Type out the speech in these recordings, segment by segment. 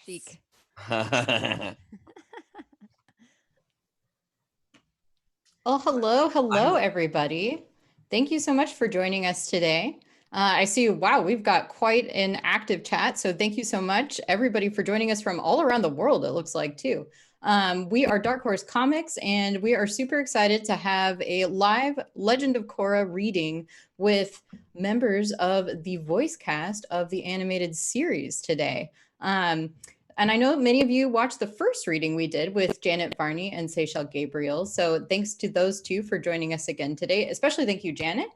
Chic. Well, hello, everybody. Thank you so much for joining us today. I see, wow, we've got quite an active chat. So thank you so much, everybody, for joining us from all around the world, it looks like, too. We are Dark Horse Comics, and we are super excited to have a live Legend of Korra reading with members of the voice cast of the animated series today. And I know many of you watched the first reading we did with Janet Varney and Seychelle Gabriel. So thanks to those two for joining us again today. Especially thank you, Janet,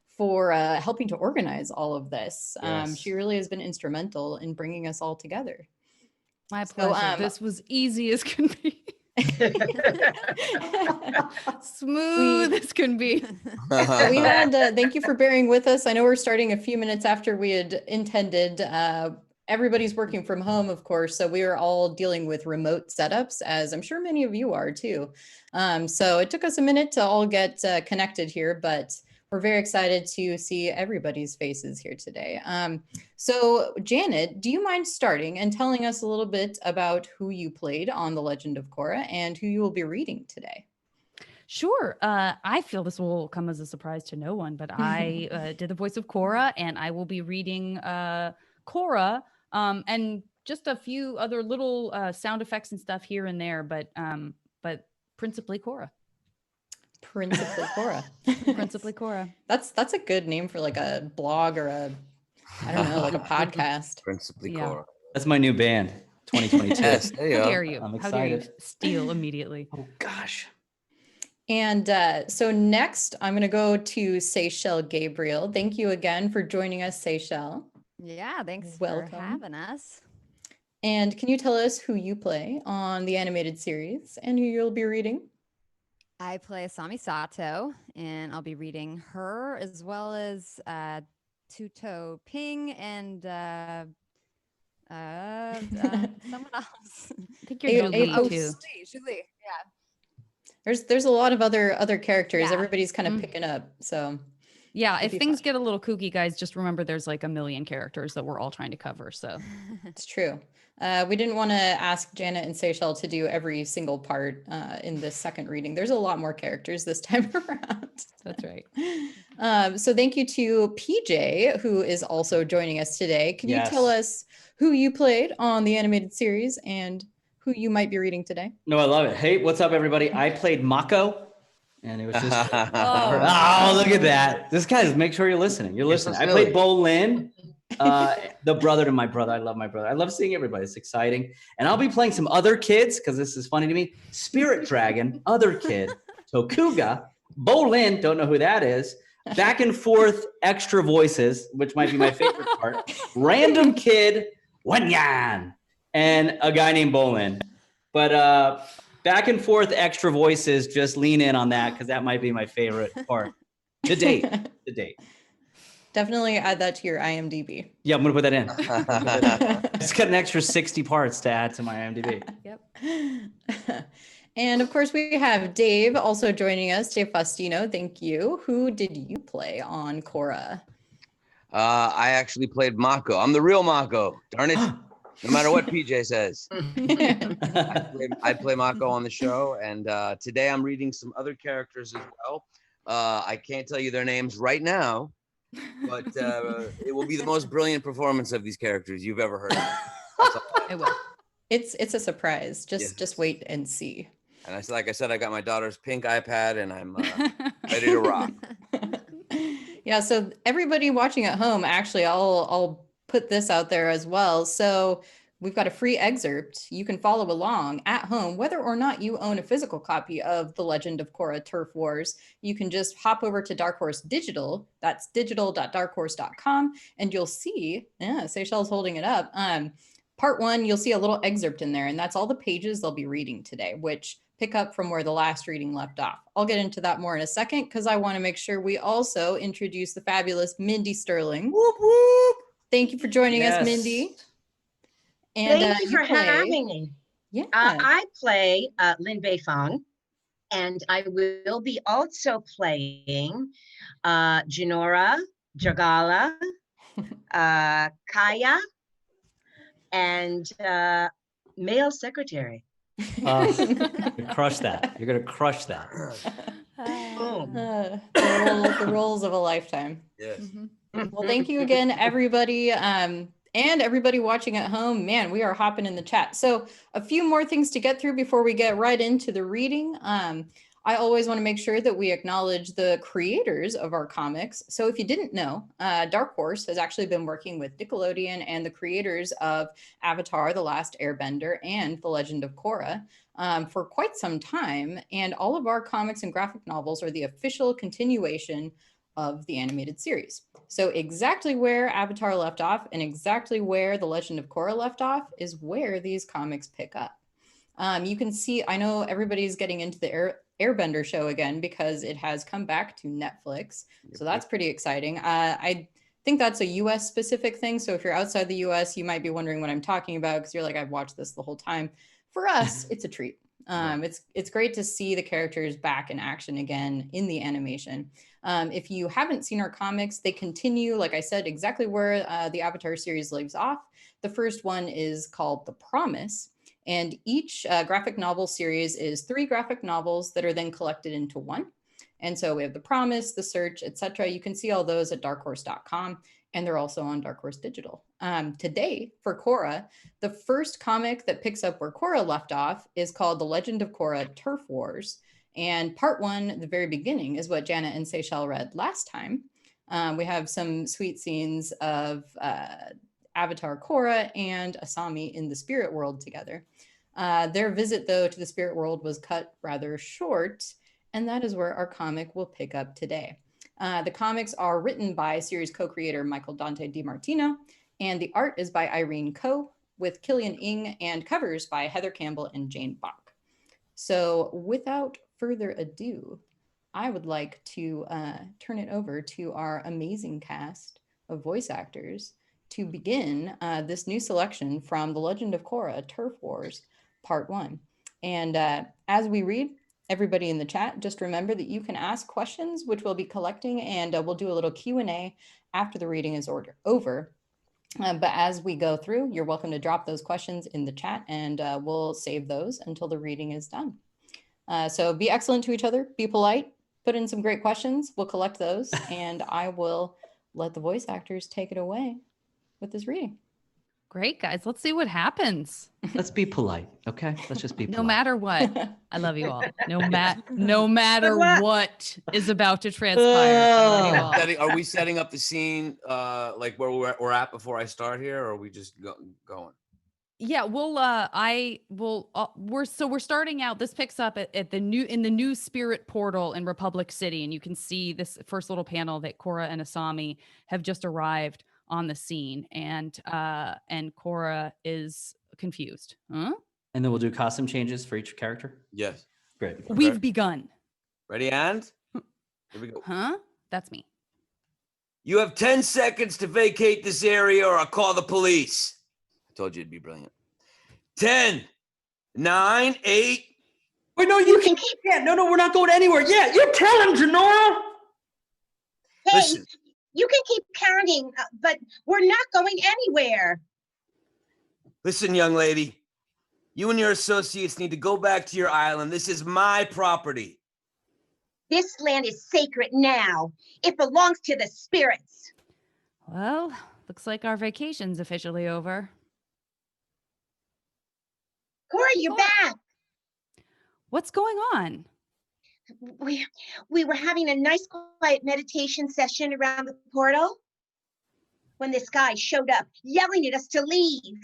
for helping to organize all of this. Yes. She really has been instrumental in bringing us all together. My pleasure. This was easy as can be. Smooth as can be. We had, thank you for bearing with us. I know we're starting a few minutes after we had intended. Everybody's working from home, of course, so we are all dealing with remote setups, as I'm sure many of you are too. So it took us a minute to all get connected here, but we're very excited to see everybody's faces here today. So Janet, do you mind starting and telling us a little bit about who you played on The Legend of Korra and who you will be reading today? Sure. I feel this will come as a surprise to no one, but I did the voice of Korra, and I will be reading Korra and just a few other little sound effects and stuff here and there, but principally Korra. Principally Korra. Principally Korra. That's a good name for like a blog or a, I don't know, like a podcast. Principally Yeah. Korra. That's my new band, 2022. Yes, there you How go. dare you? I'm How dare you excited. steal immediately? Oh gosh. And so next, I'm going to go to Seychelle Gabriel. Thank you again for joining us, Seychelle. Yeah, thanks Welcome. for having us. And can you tell us who you play on the animated series and who you'll be reading? I play Asami Sato, and I'll be reading her as well as Tuto Ping and someone else. I think you're Hey, Julie too. Julie, yeah. There's a lot of other characters. Yeah. Everybody's kind of picking up. So Yeah, It'd if be things fun. get a little kooky, guys, just remember there's like a million characters that we're all trying to cover. So it's true. We didn't want to ask Janet and Seychelle to do every single part in this second reading. There's a lot more characters this time around. that's right. So thank you to PJ, who is also joining us today. Can you tell Yes. us who you played on the animated series and who you might be reading today? No, I love it. Hey, what's up, everybody? I played Mako, and it was just. Oh. Oh, look at that! This guy's. Make sure you're listening. You're listening. I played Bolin, the brother to my brother. I love my brother. I love seeing everybody. It's exciting, and I'll be playing some other kids because this is funny to me. Spirit Dragon, other kid, Tokuga, Bolin. Don't know who that is. Back and forth, extra voices, which might be my favorite part. Random kid, Wanyan, and a guy named Bolin. But back and forth, extra voices. Just lean in on that because that might be my favorite part to date. To date. Definitely add that to your IMDb. Yeah, I'm gonna put that in. Just got an extra 60 parts to add to my IMDb. Yep. And of course, we have Dave also joining us. Dave Faustino, thank you. Who did you play on Korra? I actually played Mako. I'm the real Mako. Darn it. No matter what PJ says. I play Mako on the show. And today I'm reading some other characters as well. I can't tell you their names right now, but it will be the most brilliant performance of these characters you've ever heard of. That's all. It will. It's a surprise. Just Yes. wait and see. And like I said, I got my daughter's pink iPad and I'm ready to rock. Yeah, so everybody watching at home, actually, I'll put this out there as well. So we've got a free excerpt. You can follow along at home, whether or not you own a physical copy of The Legend of Korra Turf Wars. You can just hop over to Dark Horse Digital. That's digital.darkhorse.com, and you'll see, Seychelle's holding it up. Part 1, you'll see a little excerpt in there, and that's all the pages they'll be reading today, which pick up from where the last reading left off. I'll get into that more in a second because I want to make sure we also introduce the fabulous Mindy Sterling. Whoop, whoop. Thank you for joining us, Yes. Mindy. And Thank you for play- having me. Yeah. I play Lin Beifong, and I will be also playing Janora, Jagala, Kaya, and male secretary. Crush that. You're gonna crush that. The roles of a lifetime. Yes. Well, thank you again, everybody. And everybody watching at home. Man, we are hopping in the chat. So a few more things to get through before we get right into the reading. I always want to make sure that we acknowledge the creators of our comics. So if you didn't know, Dark Horse has actually been working with Nickelodeon and the creators of Avatar: The Last Airbender and The Legend of Korra for quite some time. And all of our comics and graphic novels are the official continuation of the animated series. So exactly where Avatar left off and exactly where The Legend of Korra left off is where these comics pick up. You can see, I know everybody's getting into the Airbender show again because it has come back to Netflix. So that's pretty exciting. I think that's a US specific thing. So if you're outside the US, you might be wondering what I'm talking about because you're like, I've watched this the whole time. For us, it's a treat. It's great to see the characters back in action again in the animation. If you haven't seen our comics, they continue, like I said, exactly where the Avatar series leaves off. The first one is called The Promise. And each graphic novel series is 3 graphic novels that are then collected into one. And so we have The Promise, The Search, etc. You can see all those at darkhorse.com, and they're also on Dark Horse Digital. Today, for Korra, the first comic that picks up where Korra left off is called The Legend of Korra Turf Wars. And part 1, the very beginning, is what Janet and Seychelle read last time. We have some sweet scenes of Avatar Korra and Asami in the spirit world together. Their visit, though, to the spirit world was cut rather short, and that is where our comic will pick up today. The comics are written by series co-creator Michael Dante DiMartino, and the art is by Irene Ko, with Killian Ng, and covers by Heather Campbell and Jane Bach. So without further ado, I would like to turn it over to our amazing cast of voice actors to begin this new selection from The Legend of Korra Turf Wars Part 1. And as we read, everybody in the chat, just remember that you can ask questions, which we'll be collecting, and we'll do a little Q&A after the reading is over. But as we go through, you're welcome to drop those questions in the chat, and we'll save those until the reading is done. So be excellent to each other, be polite, put in some great questions. We'll collect those, and I will let the voice actors take it away with this reading. Great, guys. Let's see what happens. Let's be polite, okay? Let's just be polite. No matter what. I love you all. No matter what is about to transpire. I love you all. Are we setting up the scene like where we're at before I start here, or are we just going? Yeah, we're starting out. This picks up at the new spirit portal in Republic City, and you can see this first little panel that Korra and Asami have just arrived on the scene, and Korra is confused. Huh? And then we'll do costume changes for each character. Yes. Great. Okay. We've begun. Ready, and here we go. Huh? That's me. You have 10 seconds to vacate this area, or I'll call the police. I told you it'd be brilliant. 10, 9, 8. Wait, no, you can't. No, we're not going anywhere. Yeah, you tell him, Janora. Hey, Listen. you can keep counting, but we're not going anywhere. Listen, young lady. You and your associates need to go back to your island. This is my property. This land is sacred now. It belongs to the spirits. Well, looks like our vacation's officially over. Korra, you're back. What's going on? We were having a nice quiet meditation session around the portal when this guy showed up yelling at us to leave.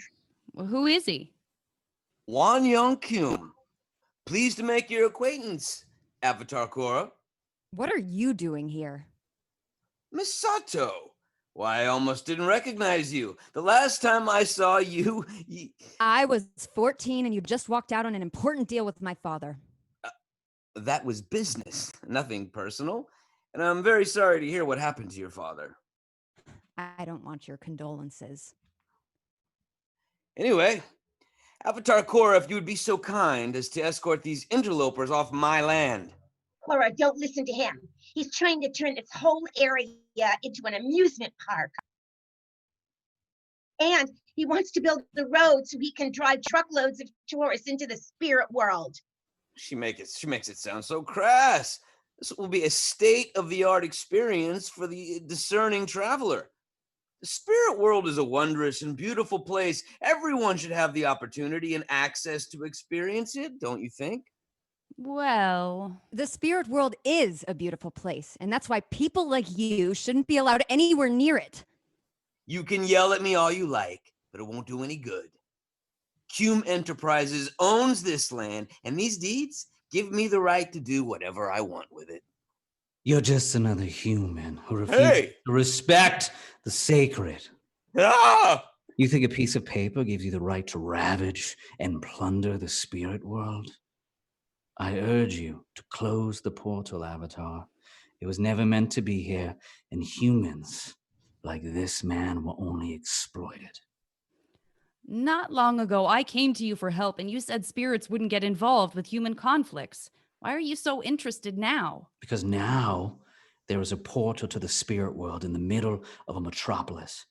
Well, who is he? Wan Young Kyun. Pleased to make your acquaintance, Avatar Korra. What are you doing here? Miss Sato. Why, I almost didn't recognize you. The last time I saw you... I was 14 and you just walked out on an important deal with my father. That was business, nothing personal. And I'm very sorry to hear what happened to your father. I don't want your condolences. Anyway, Avatar Korra, if you would be so kind as to escort these interlopers off my land. Korra, don't listen to him. He's trying to turn this whole area into an amusement park. And he wants to build the road so he can drive truckloads of tourists into the spirit world. She makes it sound so crass. This will be a state-of-the-art experience for the discerning traveler. The spirit world is a wondrous and beautiful place. Everyone should have the opportunity and access to experience it, don't you think? Well, The spirit world is a beautiful place, and that's why people like you shouldn't be allowed anywhere near it. You can yell at me all you like, but it won't do any good. Cume Enterprises owns this land, and these deeds give me the right to do whatever I want with it. You're just another human who refuses to respect the sacred. Ah! You think a piece of paper gives you the right to ravage and plunder the spirit world? I urge you to close the portal, Avatar. It was never meant to be here, and humans like this man were only exploited. not long ago, I came to you for help and you said spirits wouldn't get involved with human conflicts. Why are you so interested now? Because now there is a portal to the spirit world in the middle of a metropolis.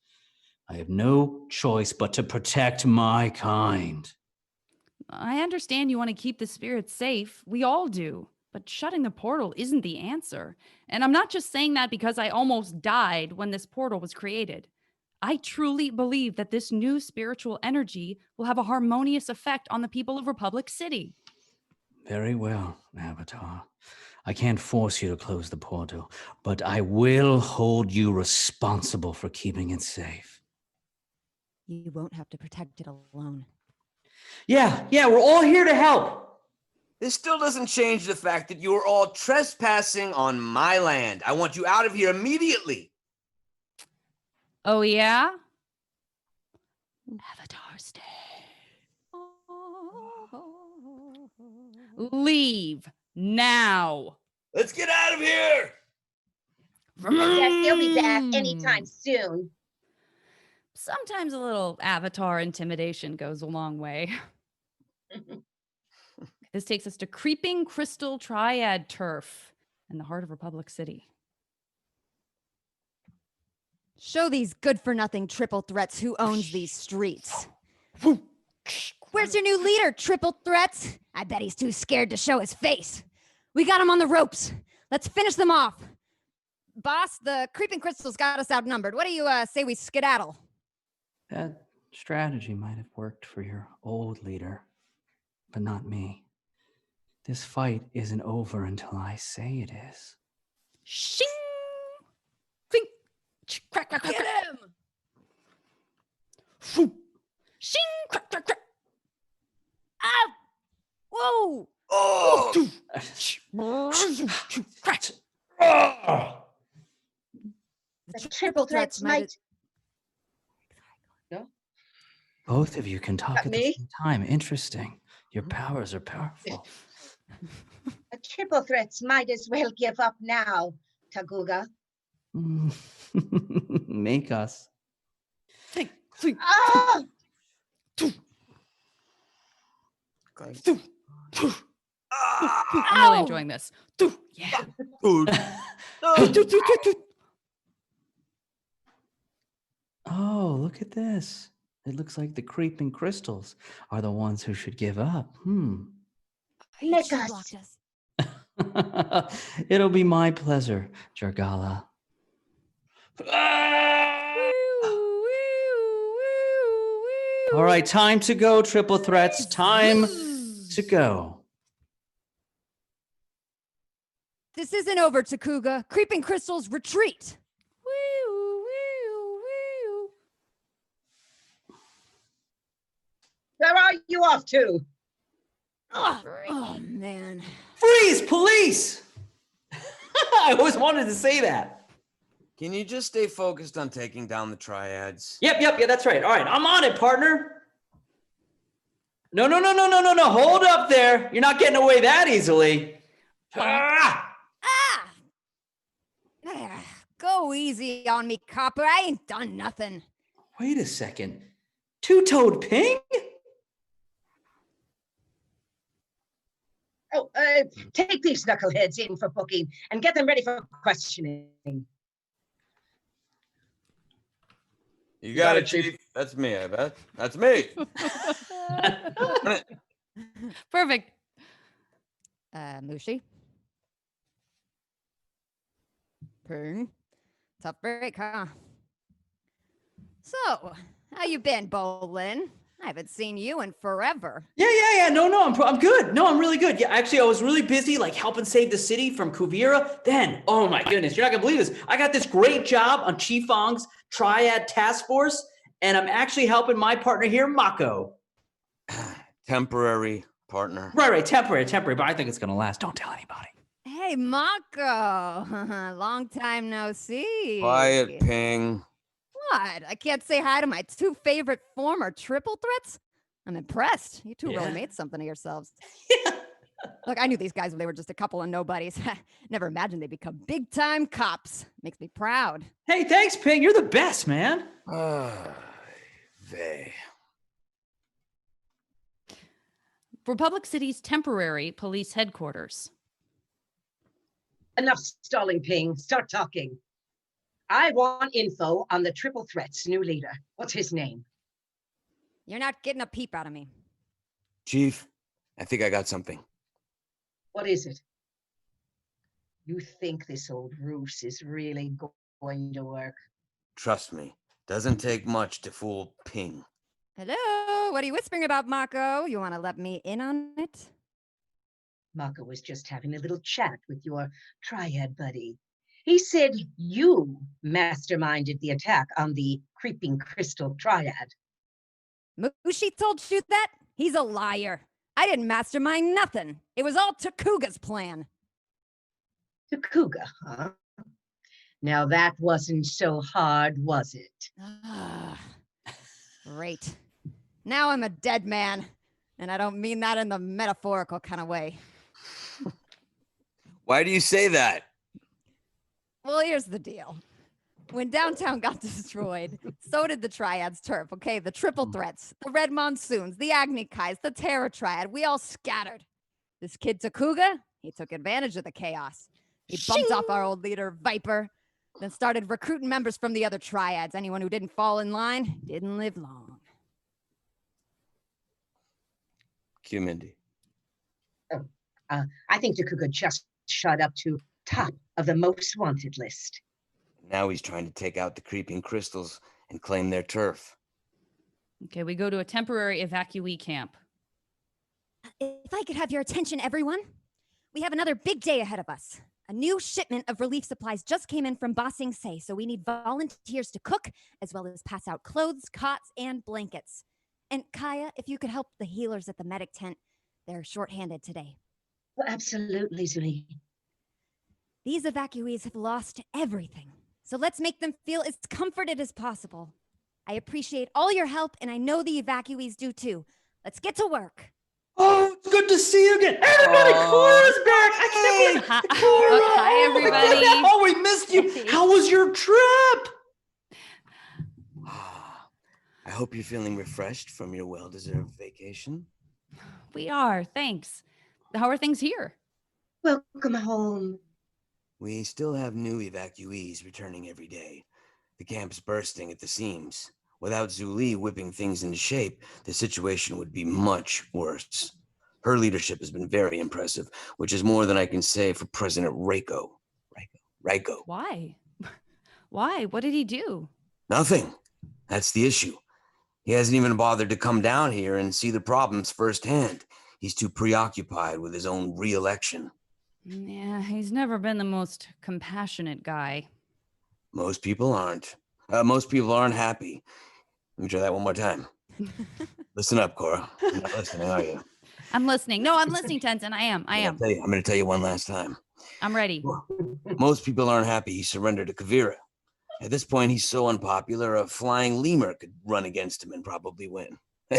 I have no choice but to protect my kind. I understand you want to keep the spirits safe. We all do. But shutting the portal isn't the answer. And I'm not just saying that because I almost died when this portal was created. I truly believe that this new spiritual energy will have a harmonious effect on the people of Republic City. Very well, Avatar. I can't force you to close the portal, but I will hold you responsible for keeping it safe. You won't have to protect it alone. Yeah, we're all here to help. This still doesn't change the fact that you are all trespassing on my land. I want you out of here immediately. Oh, yeah? Avatar, stay. Leave now. Let's get out of here. Yes, he'll be back anytime soon. Sometimes a little Avatar intimidation goes a long way. This takes us to Creeping Crystal Triad Turf in the heart of Republic City. Show these good-for-nothing triple threats who owns these streets. Where's your new leader, triple threats? I bet he's too scared to show his face. We got him on the ropes. Let's finish them off. Boss, the Creeping Crystal's got us outnumbered. What do you say we skedaddle? That strategy might have worked for your old leader, but not me. This fight isn't over until I say it is. Shing! Clink! Crack, crack, crack, Get crack. him! Phew. Shing! Crack, crack, crack. Ow! Whoa! Oh! Crack. The triple threats might. Both of you can talk Got at me? the same time. Interesting. Your powers are powerful. The triple threats might as well give up now, Taguga. Make us. Clink, clink. Oh! I'm really enjoying this. Yeah. Oh, look at this. It looks like the creeping crystals are the ones who should give up. Make She us. blocked us. It'll be my pleasure, Jargala. All right, time to go, triple threats. Time to go. This isn't over, Takuga. Creeping Crystals, retreat! Where are you off to? Oh man. Freeze, police! I always wanted to say that. Can you just stay focused on taking down the triads? Yep, yeah, that's right. All right, I'm on it, partner. No. Hold up there. You're not getting away that easily. Ah! Go easy on me, copper. I ain't done nothing. Wait a second. Two-toed ping? Oh, take these knuckleheads in for booking and get them ready for questioning. You got it, Chief. That's me, I bet. That's me. Perfect. Mushi. Byrne. Tough break, huh? So, how you been, Bolin? I haven't seen you in forever. Yeah. No, I'm good. No, I'm really good. Yeah, actually, I was really busy, like helping save the city from Kuvira. Then, oh my goodness, you're not gonna believe this. I got this great job on Chief Fong's Triad Task Force, and I'm actually helping my partner here, Mako. Temporary partner. Right, temporary, but I think it's gonna last. Don't tell anybody. Hey, Mako. Long time no see. Quiet, Ping. What? I can't say hi to my two favorite former triple threats? I'm impressed. You two really made something of yourselves. Look, I knew these guys when they were just a couple of nobodies. Never imagined they'd become big-time cops. Makes me proud. Hey, thanks, Ping. You're the best, man. They. Republic City's temporary police headquarters. Enough stalling, Ping. Start talking. I want info on the triple threat's new leader. What's his name? You're not getting a peep out of me. Chief, I think I got something. What is it? You think this old ruse is really going to work? Trust me, doesn't take much to fool Ping. Hello? What are you whispering about, Mako? You want to let me in on it? Mako was just having a little chat with your Triad buddy. He said you masterminded the attack on the Creeping Crystal Triad. Mushi told you that? He's a liar. I didn't mastermind nothing. It was all Takuga's plan. Takuga, huh? Now that wasn't so hard, was it? Great. Now I'm a dead man. And I don't mean that in the metaphorical kind of way. Why do you say that? Well, here's the deal. When downtown got destroyed, so did the Triad's turf, okay? The triple threats, the Red Monsoons, the Agni Kais, the Terror Triad, we all scattered. This kid Takuga, he took advantage of the chaos. He bumped off our old leader, Viper, then started recruiting members from the other Triads. Anyone who didn't fall in line didn't live long. Cue Mindy. I think Takuga just shot up to top of the most wanted list. Now he's trying to take out the creeping crystals and claim their turf. Okay, we go to a temporary evacuee camp. If I could have your attention, everyone. We have another big day ahead of us. A new shipment of relief supplies just came in from Ba Sing Se, so we need volunteers to cook, as well as pass out clothes, cots, and blankets. And Kaya, if you could help the healers at the medic tent, they're shorthanded today. Well, absolutely, Zuli. These evacuees have lost everything, so let's make them feel as comforted as possible. I appreciate all your help, and I know the evacuees do too. Let's get to work. Oh, it's good to see you again. Everybody, Korra's back. I can't believe it. Korra. Hi, everybody. Oh, we missed you. How was your trip? I hope you're feeling refreshed from your well-deserved vacation. We are, thanks. How are things here? Welcome home. We still have new evacuees returning every day. The camp's bursting at the seams. Without Zuli whipping things into shape, the situation would be much worse. Her leadership has been very impressive, which is more than I can say for President Reiko. Reiko. Why? Why? What did he do? Nothing. That's the issue. He hasn't even bothered to come down here and see the problems firsthand. He's too preoccupied with his own re-election. Yeah, he's never been the most compassionate guy. Most people aren't. Most people aren't happy. Let me try that one more time. Listen up, Korra. You're not listening, are you? I'm listening. No, I'm listening, Tenzin. I am. I'm going to tell you one last time. I'm ready. Most people aren't happy he surrendered to Kuvira. At this point, he's so unpopular, a flying lemur could run against him and probably win. Yeah.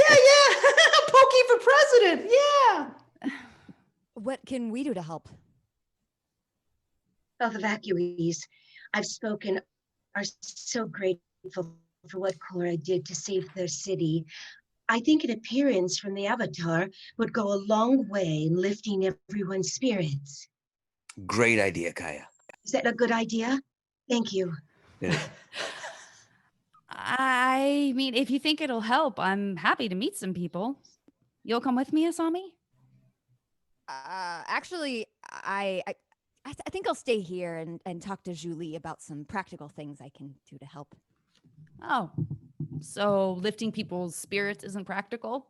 Pokey for president. Yeah. What can we do to help? Well, the evacuees I've spoken are so grateful for what Korra did to save their city. I think an appearance from the Avatar would go a long way in lifting everyone's spirits. Great idea, Kaya. Is that a good idea? Thank you. I mean, if you think it'll help, I'm happy to meet some people. You'll come with me, Asami? Actually, I think I'll stay here and talk to Julie about some practical things I can do to help. Oh, so lifting people's spirits isn't practical?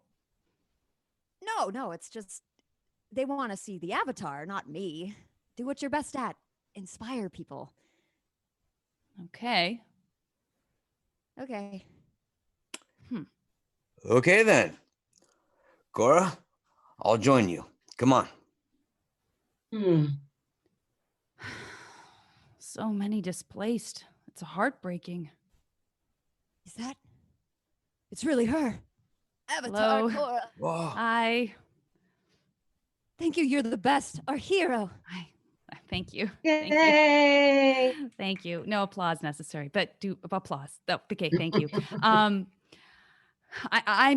No, it's just they want to see the Avatar, not me. Do what you're best at. Inspire people. Okay. Okay. Okay then. Korra, I'll join you. Come on. So many displaced. It's heartbreaking. Is that? It's really her. Hello? Avatar Korra. Whoa. Thank you. You're the best. Our hero. Thank you. Yay! Thank you. No applause necessary, but do applause. Oh, okay, thank you. I'm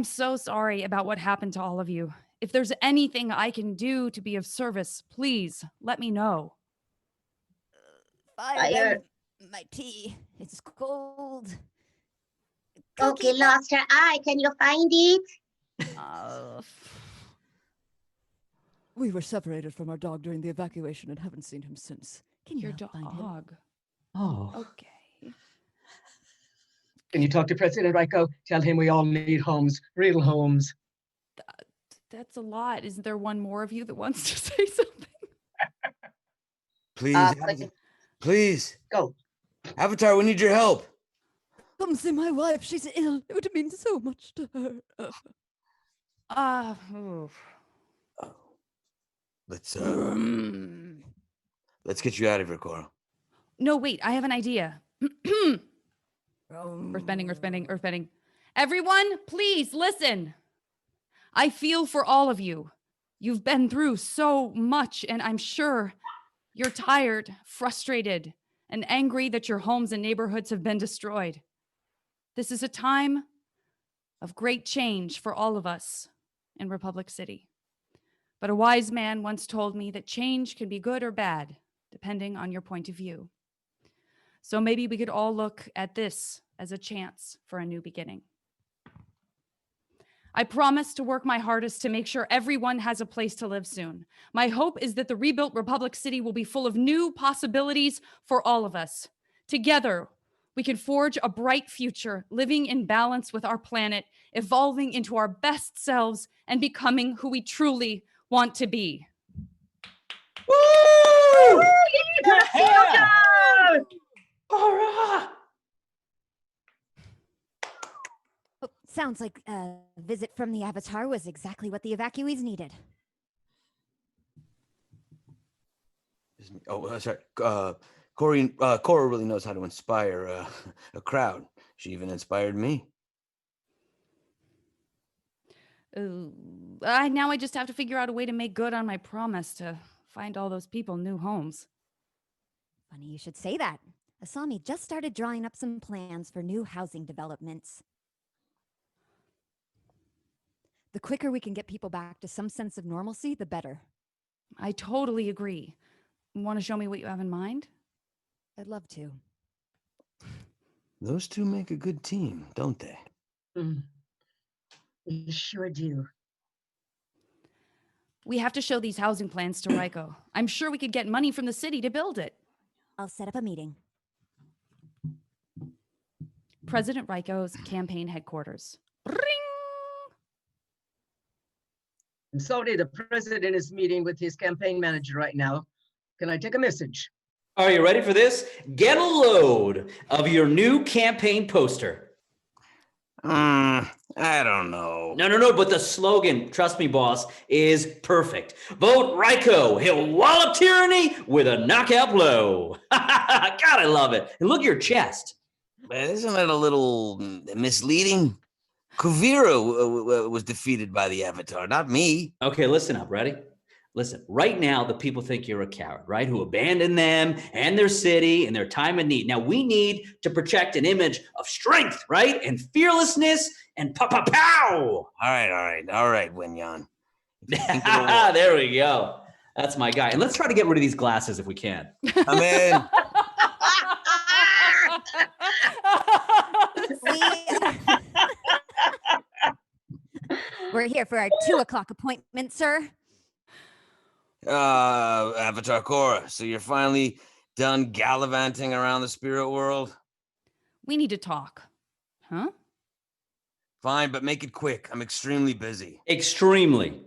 so sorry about what happened to all of you. If there's anything I can do to be of service, please let me know. Fire. My tea. It's cold. Okay, Cookie. lost her eye. Can you find it? We were separated from our dog during the evacuation and haven't seen him since. Can you Your help find him? dog. Oh. Okay. Can you talk to President Raiko? Tell him we all need homes, real homes. That's a lot. Isn't there one more of you that wants to say something? Please, Please. please. Go. Avatar, we need your help. Come see my wife. She's ill. It would mean so much to her. Let's get you out of here, Korra. No, wait, I have an idea. Earthbending. Everyone, please listen. I feel for all of you. You've been through so much, and I'm sure you're tired, frustrated, and angry that your homes and neighborhoods have been destroyed. This is a time of great change for all of us in Republic City. But a wise man once told me that change can be good or bad, depending on your point of view. So maybe we could all look at this as a chance for a new beginning. I promise to work my hardest to make sure everyone has a place to live soon. My hope is that the rebuilt Republic City will be full of new possibilities for all of us. Together, we can forge a bright future, living in balance with our planet, evolving into our best selves, and becoming who we truly want to be. Woo! Yeah! Korra! Sounds like a visit from the Avatar was exactly what the evacuees needed. Oh, sorry. Korra really knows how to inspire a crowd. She even inspired me. Now I just have to figure out a way to make good on my promise to find all those people new homes. Funny you should say that. Asami just started drawing up some plans for new housing developments. The quicker we can get people back to some sense of normalcy, the better. I totally agree. Want to show me what you have in mind? I'd love to. Those two make a good team, don't they? We sure do. We have to show these housing plans to Raiko. I'm sure we could get money from the city to build it. I'll set up a meeting. President Raiko's campaign headquarters. Ring! I'm sorry, the president is meeting with his campaign manager right now. Can I take a message? Are you ready for this? Get a load of your new campaign poster. I don't know. No, but the slogan, trust me, boss, is perfect. Vote Raiko. He'll wallop tyranny with a knockout blow. God, I love it. And look at your chest. Man, isn't that a little misleading? Kuvira was defeated by the Avatar, not me. Okay, listen up. Ready? Listen, right now, the people think you're a coward, right? Who abandoned them and their city in their time of need. Now, we need to project an image of strength, right? And fearlessness and pow. All right, Winyan. There we go. That's my guy. And let's try to get rid of these glasses if we can. I'm in. Please We're here for our 2:00 appointment, sir. Avatar Korra, so you're finally done gallivanting around the spirit world? We need to talk. Huh? Fine, but make it quick. I'm extremely busy. Extremely.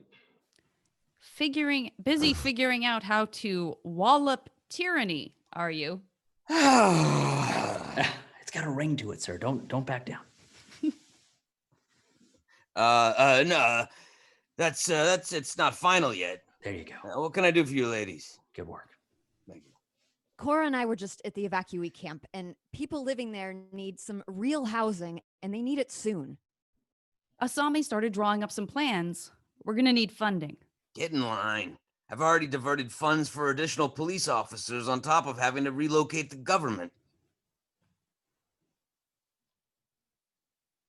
Busy figuring out how to wallop tyranny, are you? It's got a ring to it, sir. Don't back down. No, that's it's not final yet. There you go. What can I do for you ladies? Good work. Thank you. Cora and I were just at the evacuee camp, and people living there need some real housing, and they need it soon. Asami started drawing up some plans. We're gonna need funding. Get in line. I've already diverted funds for additional police officers on top of having to relocate the government.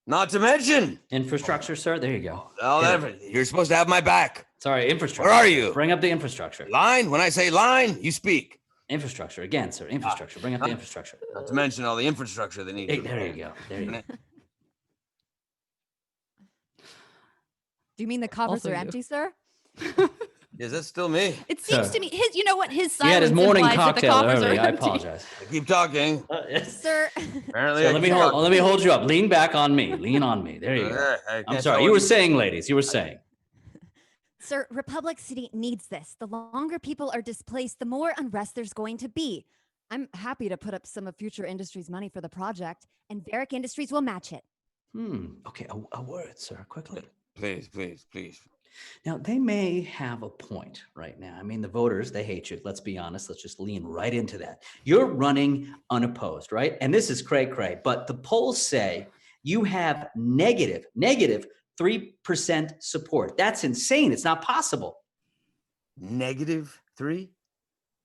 Not to mention Infrastructure, sir. There you go. everything. You're supposed to have my back. Sorry, infrastructure. Where are you? Bring up the infrastructure. Line? When I say line, you speak. Infrastructure again, sir. Infrastructure. Bring up the infrastructure. Not to mention all the infrastructure they need. Hey, there you go. There you go. Do you mean the covers Also are you. empty, sir? Is that still me? It seems to me you know what his He silence had his morning implies that the cocktail coffers early. are I empty. apologize. Keep talking. Sir, Apparently, So let me hold you up. Lean back on me. Lean on me. There you go. I'm sorry. You were saying, ladies. You were saying. Sir, Republic City needs this. The longer people are displaced, the more unrest there's going to be. I'm happy to put up some of Future Industries' money for the project, and Varick Industries will match it. Okay. A word, sir. Quickly. Please. Now, they may have a point right now. I mean, the voters, they hate you. Let's be honest. Let's just lean right into that. You're running unopposed, right? And this is cray-cray, but the polls say you have negative 3% support. That's insane. It's not possible. -3?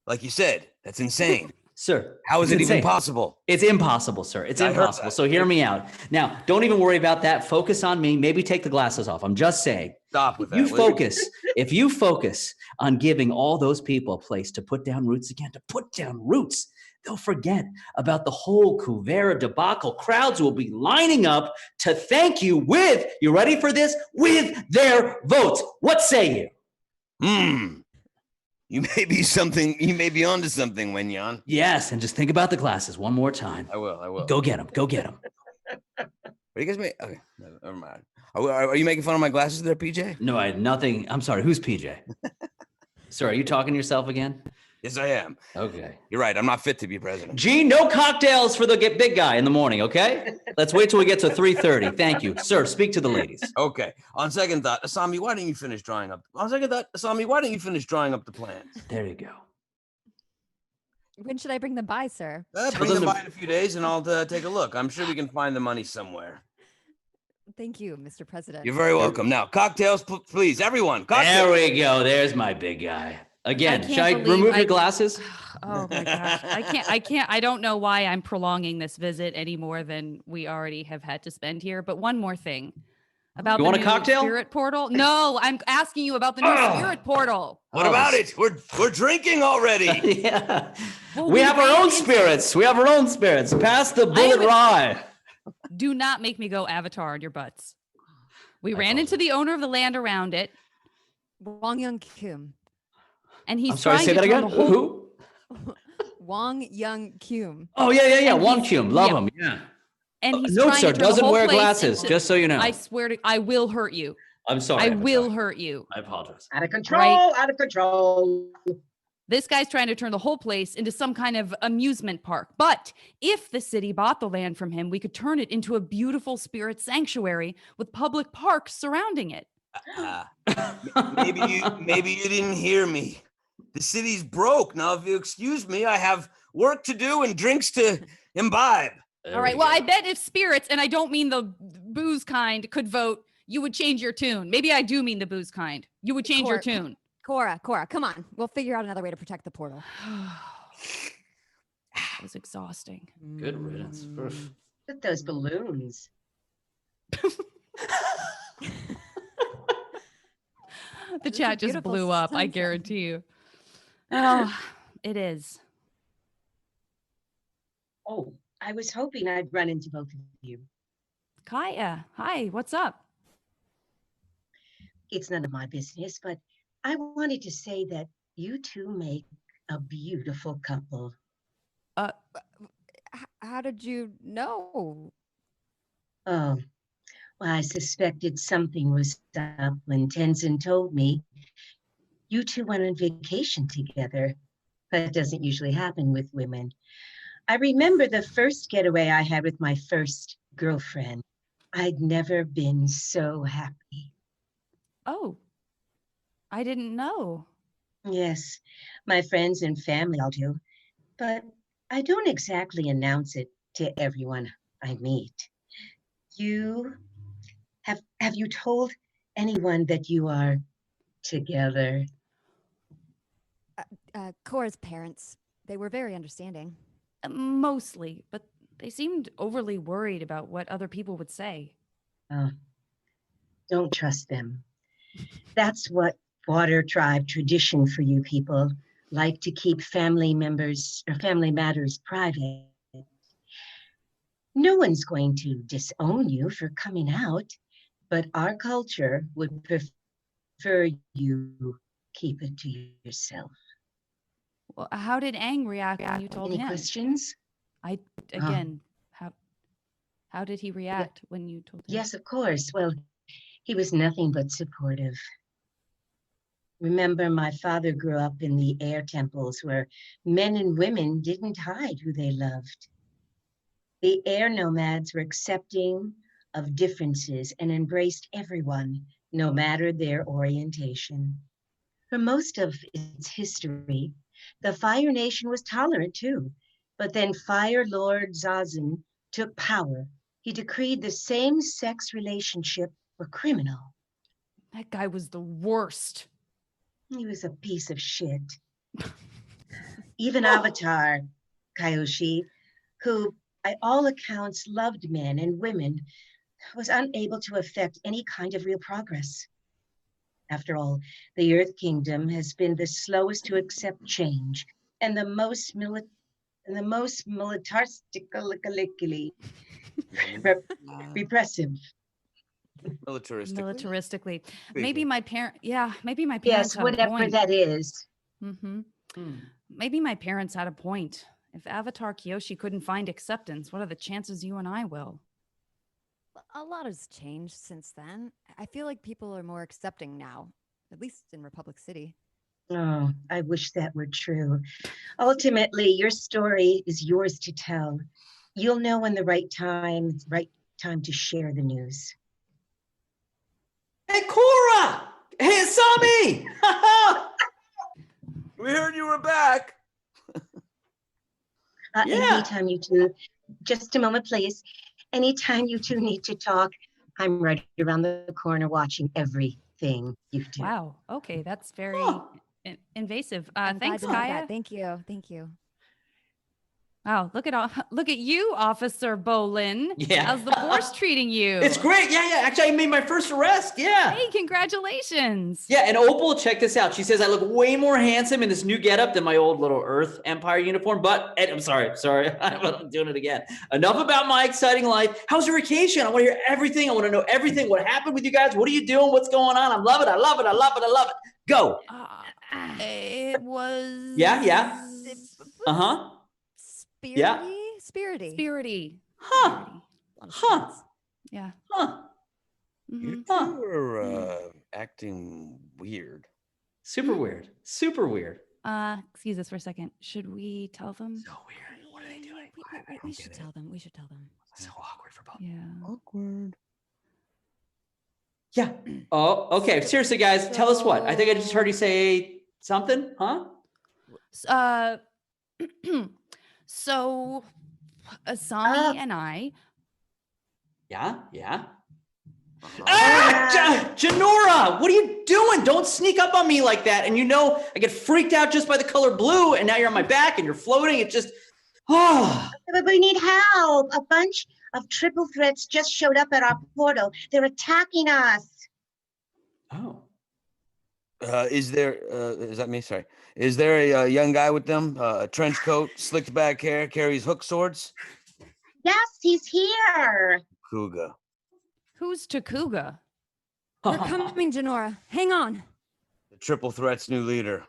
Like you said, that's insane. Sir, How is it's it even insane. possible? It's impossible, sir. It's I heard impossible. that. So hear me out. Now, don't even worry about that. Focus on me. Maybe take the glasses off. I'm just saying. Stop with that. You focus. If you focus on giving all those people a place to put down roots again, they'll forget about the whole Kuvera debacle. Crowds will be lining up to thank you with, you ready for this? With their votes. What say you? You may be onto something, Wenyan. Yes, and just think about the glasses one more time. I will. Go get them. Go get them. What do you guys make? Okay, never mind. Are you making fun of my glasses there, PJ? No, I had nothing. I'm sorry. Who's PJ? Sir, are you talking to yourself again? Yes, I am. Okay. You're right. I'm not fit to be president. Gene, no cocktails for the big guy in the morning, okay? Let's wait till we get to 3:30. Thank you. Sir, speak to the ladies. Okay. On second thought, Asami, why don't you finish drawing up? The plans? There you go. When should I bring them by, sir? Bring them by in a few days, and I'll take a look. I'm sure we can find the money somewhere. Thank you, Mr. President. You're very welcome. Now, cocktails, please, everyone. Cocktails. There we go. There's my big guy. Again, can't should I believe remove your glasses? Oh my gosh. I can't. I don't know why I'm prolonging this visit any more than we already have had to spend here. But one more thing about You the want a new cocktail? spirit portal. No, I'm asking you about the new spirit portal. What about it? We're drinking already. Yeah. Well, we have our ran own into- spirits. We have our own spirits. Pass the bullet rye. Do not make me go Avatar on your butts. We ran into the owner of the land around it, Wang Young Kim. and he's I'm sorry, trying say to that turn again. the whole- Who? Wang Young Kim. Oh, yeah. And One he's- Cume. Love yeah. him. Yeah. And he's No, trying sir. to turn the Doesn't whole wear place glasses, into- just so you know. I swear to, I will hurt you. I'm sorry. I I'm will sorry. hurt you. I apologize. Out of control, out of control. This guy's trying to turn the whole place into some kind of amusement park. But if the city bought the land from him, we could turn it into a beautiful spirit sanctuary with public parks surrounding it. Maybe you didn't hear me. The city's broke. Now, if you excuse me, I have work to do and drinks to imbibe. There All right. we Well, go. I bet if spirits, and I don't mean the booze kind, could vote, you would change your tune. Maybe I do mean the booze kind. You would change your Cora- tune. Cora, come on. We'll figure out another way to protect the portal. That was exhausting. Good riddance. Look at those balloons. The chat just beautiful blew up. I sunset. guarantee you. Oh, it is. Oh, I was hoping I'd run into both of you. Kaya, hi. What's up? it's none of my business, but I wanted to say that you two make a beautiful couple. How did you know? Oh, well, I suspected something was up when Tenzin told me you two went on vacation together. That doesn't usually happen with women. I remember the first getaway I had with my first girlfriend. I'd never been so happy. Oh, I didn't know. Yes, my friends and family all do, but I don't exactly announce it to everyone I meet. You have you told anyone that you are together? Korra's parents, they were very understanding. Mostly, but they seemed overly worried about what other people would say. Oh, don't trust them. That's what Water Tribe tradition for you people, like to keep family members or family matters private. No one's going to disown you for coming out, but our culture would prefer you keep it to yourself. Well, how did Aang react when you told Any him? questions? Again, how did he react when you told him? Yes, of course. Well, he was nothing but supportive. Remember, my father grew up in the air temples where men and women didn't hide who they loved. The air nomads were accepting of differences and embraced everyone, no matter their orientation. For most of its history, the Fire Nation was tolerant too, but then Fire Lord Zazen took power. He decreed the same-sex relationship were criminal. That guy was the worst. He was a piece of shit. Even Avatar, Kyoshi, who by all accounts loved men and women, was unable to effect any kind of real progress. After all, the Earth Kingdom has been the slowest to accept change and the most militaristically repressive. Militaristically. Speaking. Maybe my parents Yes, had a whatever point. that is. Mm-hmm. Maybe my parents had a point. If Avatar Kyoshi couldn't find acceptance, what are the chances you and I will? A lot has changed since then. I feel like people are more accepting now, at least in Republic City. Oh, I wish that were true. Ultimately, your story is yours to tell. You'll know when the right time to share the news. Hey, Korra! Hey, Asami! We heard you were back. Yeah. Anytime you two, just a moment, please. Anytime you two need to talk, I'm right around the corner watching everything you do. Wow. Okay, that's very invasive. I'm glad Thanks, to know Kaya. that. Thank you. Wow, look at you, Officer Bolin. Yeah. How's the force treating you? It's great. Yeah. Actually, I made my first arrest. Yeah. Hey, congratulations. Yeah, and Opal, check this out. She says I look way more handsome in this new getup than my old little Earth Empire uniform. But I'm sorry, I'm doing it again. Enough about my exciting life. How's your vacation? I want to hear everything. I want to know everything. What happened with you guys? What are you doing? What's going on? I love it. Go. It was. Yeah. Uh-huh. Spirity? Yeah. Spirity. Huh. Yeah. Huh. You Huh. two are acting weird. Super weird. Excuse us for a second. Should we tell them? So weird. What are they doing? We should tell them. So awkward for both. Yeah. Awkward. Yeah. Oh, okay. Seriously, guys, tell us what. I think I just heard you say something, huh? So Asami and I. Yeah. Janora, what are you doing? Don't sneak up on me like that. And I get freaked out just by the color blue, and now you're on my back and you're floating. It's just, But we need help. A bunch of triple threats just showed up at our portal. They're attacking us. Oh. Is that me? Sorry. Is there a young guy with them? A trench coat, slicked back hair, carries hook swords? Yes, he's here. Kuga. Who's Takuga? We're coming, Janora. Hang on. The Triple Threat's new leader.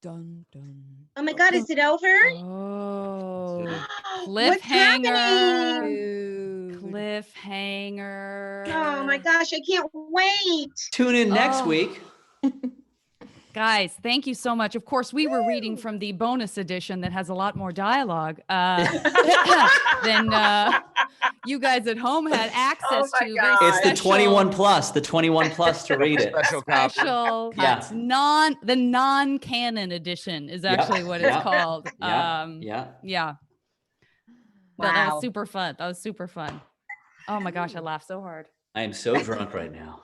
Dun, dun. Oh my God, is it over? Oh, What's happening? cliffhanger. Dude. Cliffhanger. Oh my gosh, I can't wait. Tune in next Oh. week. Guys, thank you so much. Of course, we were reading from the bonus edition that has a lot more dialogue than you guys at home had access my to. God. It's the Special- 21 plus, the 21 plus to read it. Special copy. Special, Yeah. the non-canon edition is actually what it's Yeah. called. Yeah. Yeah. Yeah. That Wow. was super fun. That was super fun. Oh my gosh, I laughed so hard. I am so drunk right now.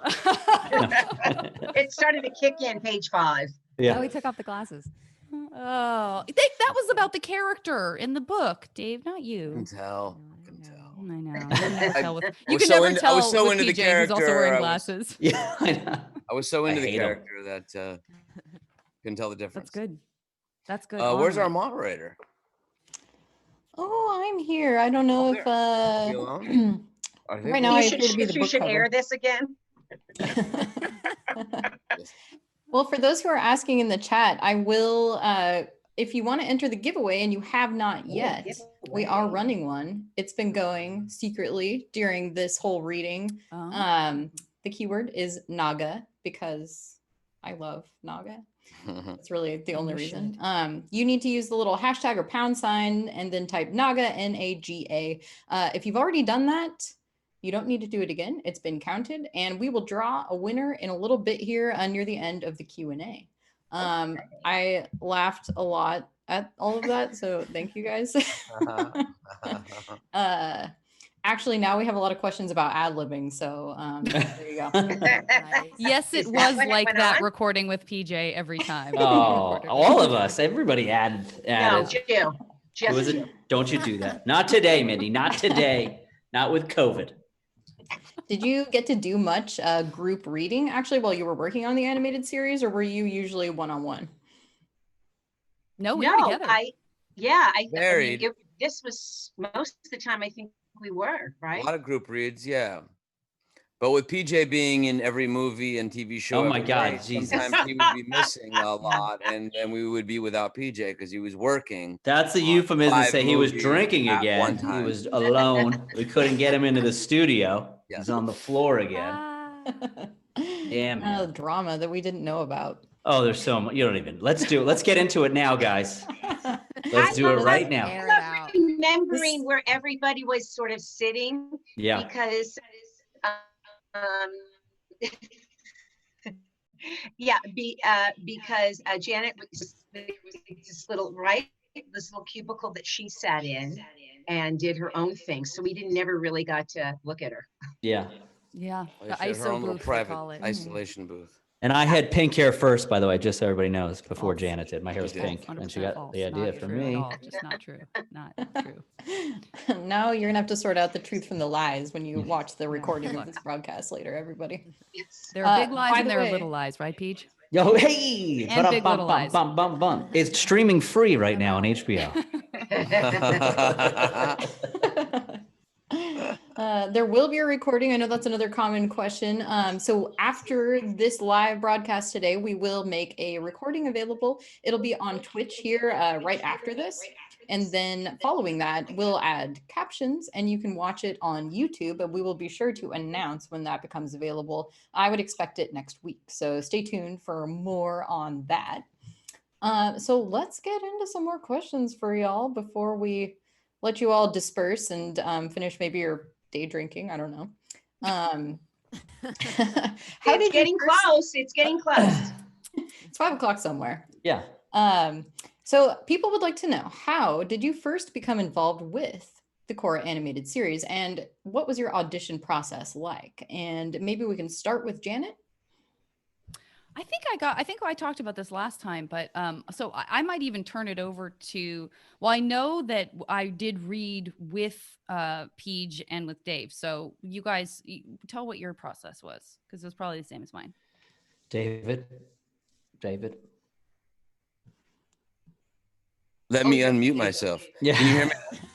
It started to kick in page 5. Oh, he took off the glasses. Oh, that was about the character in the book, Dave, not I can you. tell. I can tell. I know. You can never tell with, you was can so never into- I tell was so with into the PJ, who's also character, wearing I was- glasses. Yeah, I know. I was so into the hate 'em. character that couldn't tell the difference. That's good. That's good. Where's our Honor it. moderator? Oh, I'm here. I don't know Oh, if You alone? I think right now You I should, appear to be the you book should cover. air this again. Well, for those who are asking in the chat, I will, if you want to enter the giveaway and you have not yet, we are running one. It's been going secretly during this whole reading. Oh. The keyword is Naga because I love Naga. That's really the only You reason. should. You need to use the little hashtag or pound sign and then type Naga, Naga. If you've already done that, you don't need to do it again. It's been counted, and we will draw a winner in a little bit here near the end of the Q&A. I laughed a lot at all of that, so thank you guys. Actually, now we have a lot of questions about ad-libbing, so there you go. Yes, it Is that was what like went that on? recording with PJ every time. Oh, all of us, everybody added. No, Jill. Who Just is you. it? Don't you do that. Not today, Mindy. Not today. Not with COVID. Did you get to do much group reading actually while you were working on the animated series, or were you usually one-on-one? No, we were together. I mean, Varied. this was most of the time I think we were, A right? lot of group reads, yeah. But with PJ being in every movie and TV show, Oh my every God, day, Jesus. sometimes he would be missing a lot, and then we would be without PJ because he was working. That's the euphemism to 5 say he was movies drinking at again. one He time. was alone. We couldn't get him into the studio. Yeah. He's on the floor again. Ah. Yeah, man. Drama that we didn't know about. Oh, there's so much. You don't even. Let's do it. Let's get into it now, guys. Let's do it right now. Air I it love out. remembering where everybody was sort of sitting Yeah. because because Janet was this little this little cubicle that she sat in and did her own thing, so we never really got to look at her. Yeah. Yeah, Well, the she had her ISO own little booth, they private call it. isolation booth. And I had pink hair first, by the way, just so everybody knows, before False. Janet did. My hair was You did. pink, and she 100% got false. the idea Not from true at me. all. Just not true. Not true. Now you're gonna have to sort out the truth from the lies when you watch the Yeah, recording of look. this broadcast later, everybody. There are big by lies and the there are way- little lies, right, Peach? Yo, hey! And big Ba-da-bum, little bum, eyes. bum, bum, bum. It's streaming free right now on HBO. There will be a recording. I know that's another common question. So after this live broadcast today, we will make a recording available. It'll be on Twitch here right after this. And then following that, we'll add captions and you can watch it on YouTube, and we will be sure to announce when that becomes available. I would expect it next week. So stay tuned for more on that. So let's get into some more questions for y'all before we let you all disperse and finish maybe your day drinking. I don't know. It's getting close. It's getting close. It's 5 o'clock somewhere. Yeah. So people would like to know, how did you first become involved with the Korra animated series, and what was your audition process like? And maybe we can start with Janet. I think I talked about this last time, but so I might even turn it over to, well, I know that I did read with Peach and with Dave. So you guys tell what your process was, because it was probably the same as mine. David. Let me unmute myself. Yeah. Can you hear me?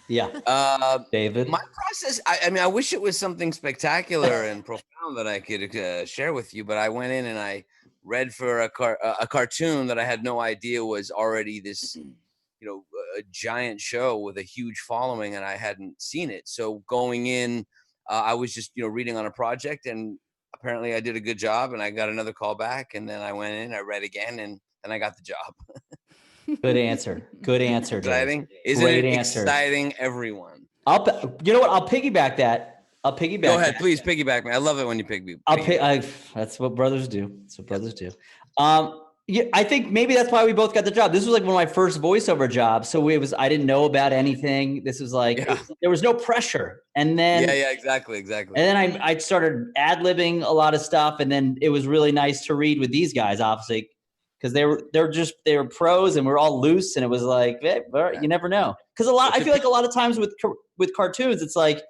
Yeah. David. My process, I mean, I wish it was something spectacular and profound that I could share with you, but I went in and I read for a cartoon that I had no idea was already this, a giant show with a huge following, and I hadn't seen it. So going in, I was just, reading on a project, and apparently I did a good job, and I got another call back, and then I went in, I read again, and then I got the job. Good answer. Good answer, Dave. Exciting. Isn't Great it answer. exciting, everyone? You know what? I'll piggyback that. Go ahead, please piggyback me. I love it when you That's what brothers do. That's what brothers do. Yeah, I think maybe that's why we both got the job. This was like one of my first voiceover jobs. So I didn't know about anything. This was like, there was no pressure. And then, exactly. And then I started ad-libbing a lot of stuff. And then it was really nice to read with these guys, obviously, because they were pros and we're all loose. And it was like, you never know. Because I feel like a lot of times with cartoons, it's like,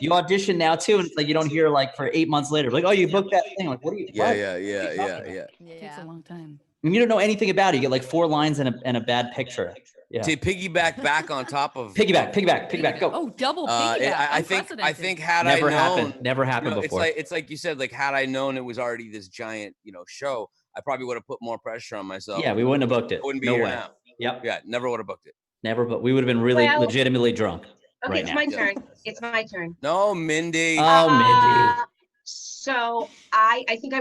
you audition now too, and it's like you don't hear like for 8 months later, like, oh, you booked that thing. Like, what are you? Yeah. It takes a long time. And you don't know anything about it. You get like 4 lines and a bad picture. Yeah. To piggyback back on top of piggyback. Go. Oh, double piggyback. I think had never I known, happened. Never happened before. It's like you said, like had I known it was already this giant, show, I probably would have put more pressure on myself. Yeah, we wouldn't have booked it. I wouldn't be no here way. now. Yep. Yeah, never would have booked it. Never, but we would have been really legitimately drunk. Okay, right it's now. my turn. It's my turn. No, Mindy. Oh, Mindy. So I think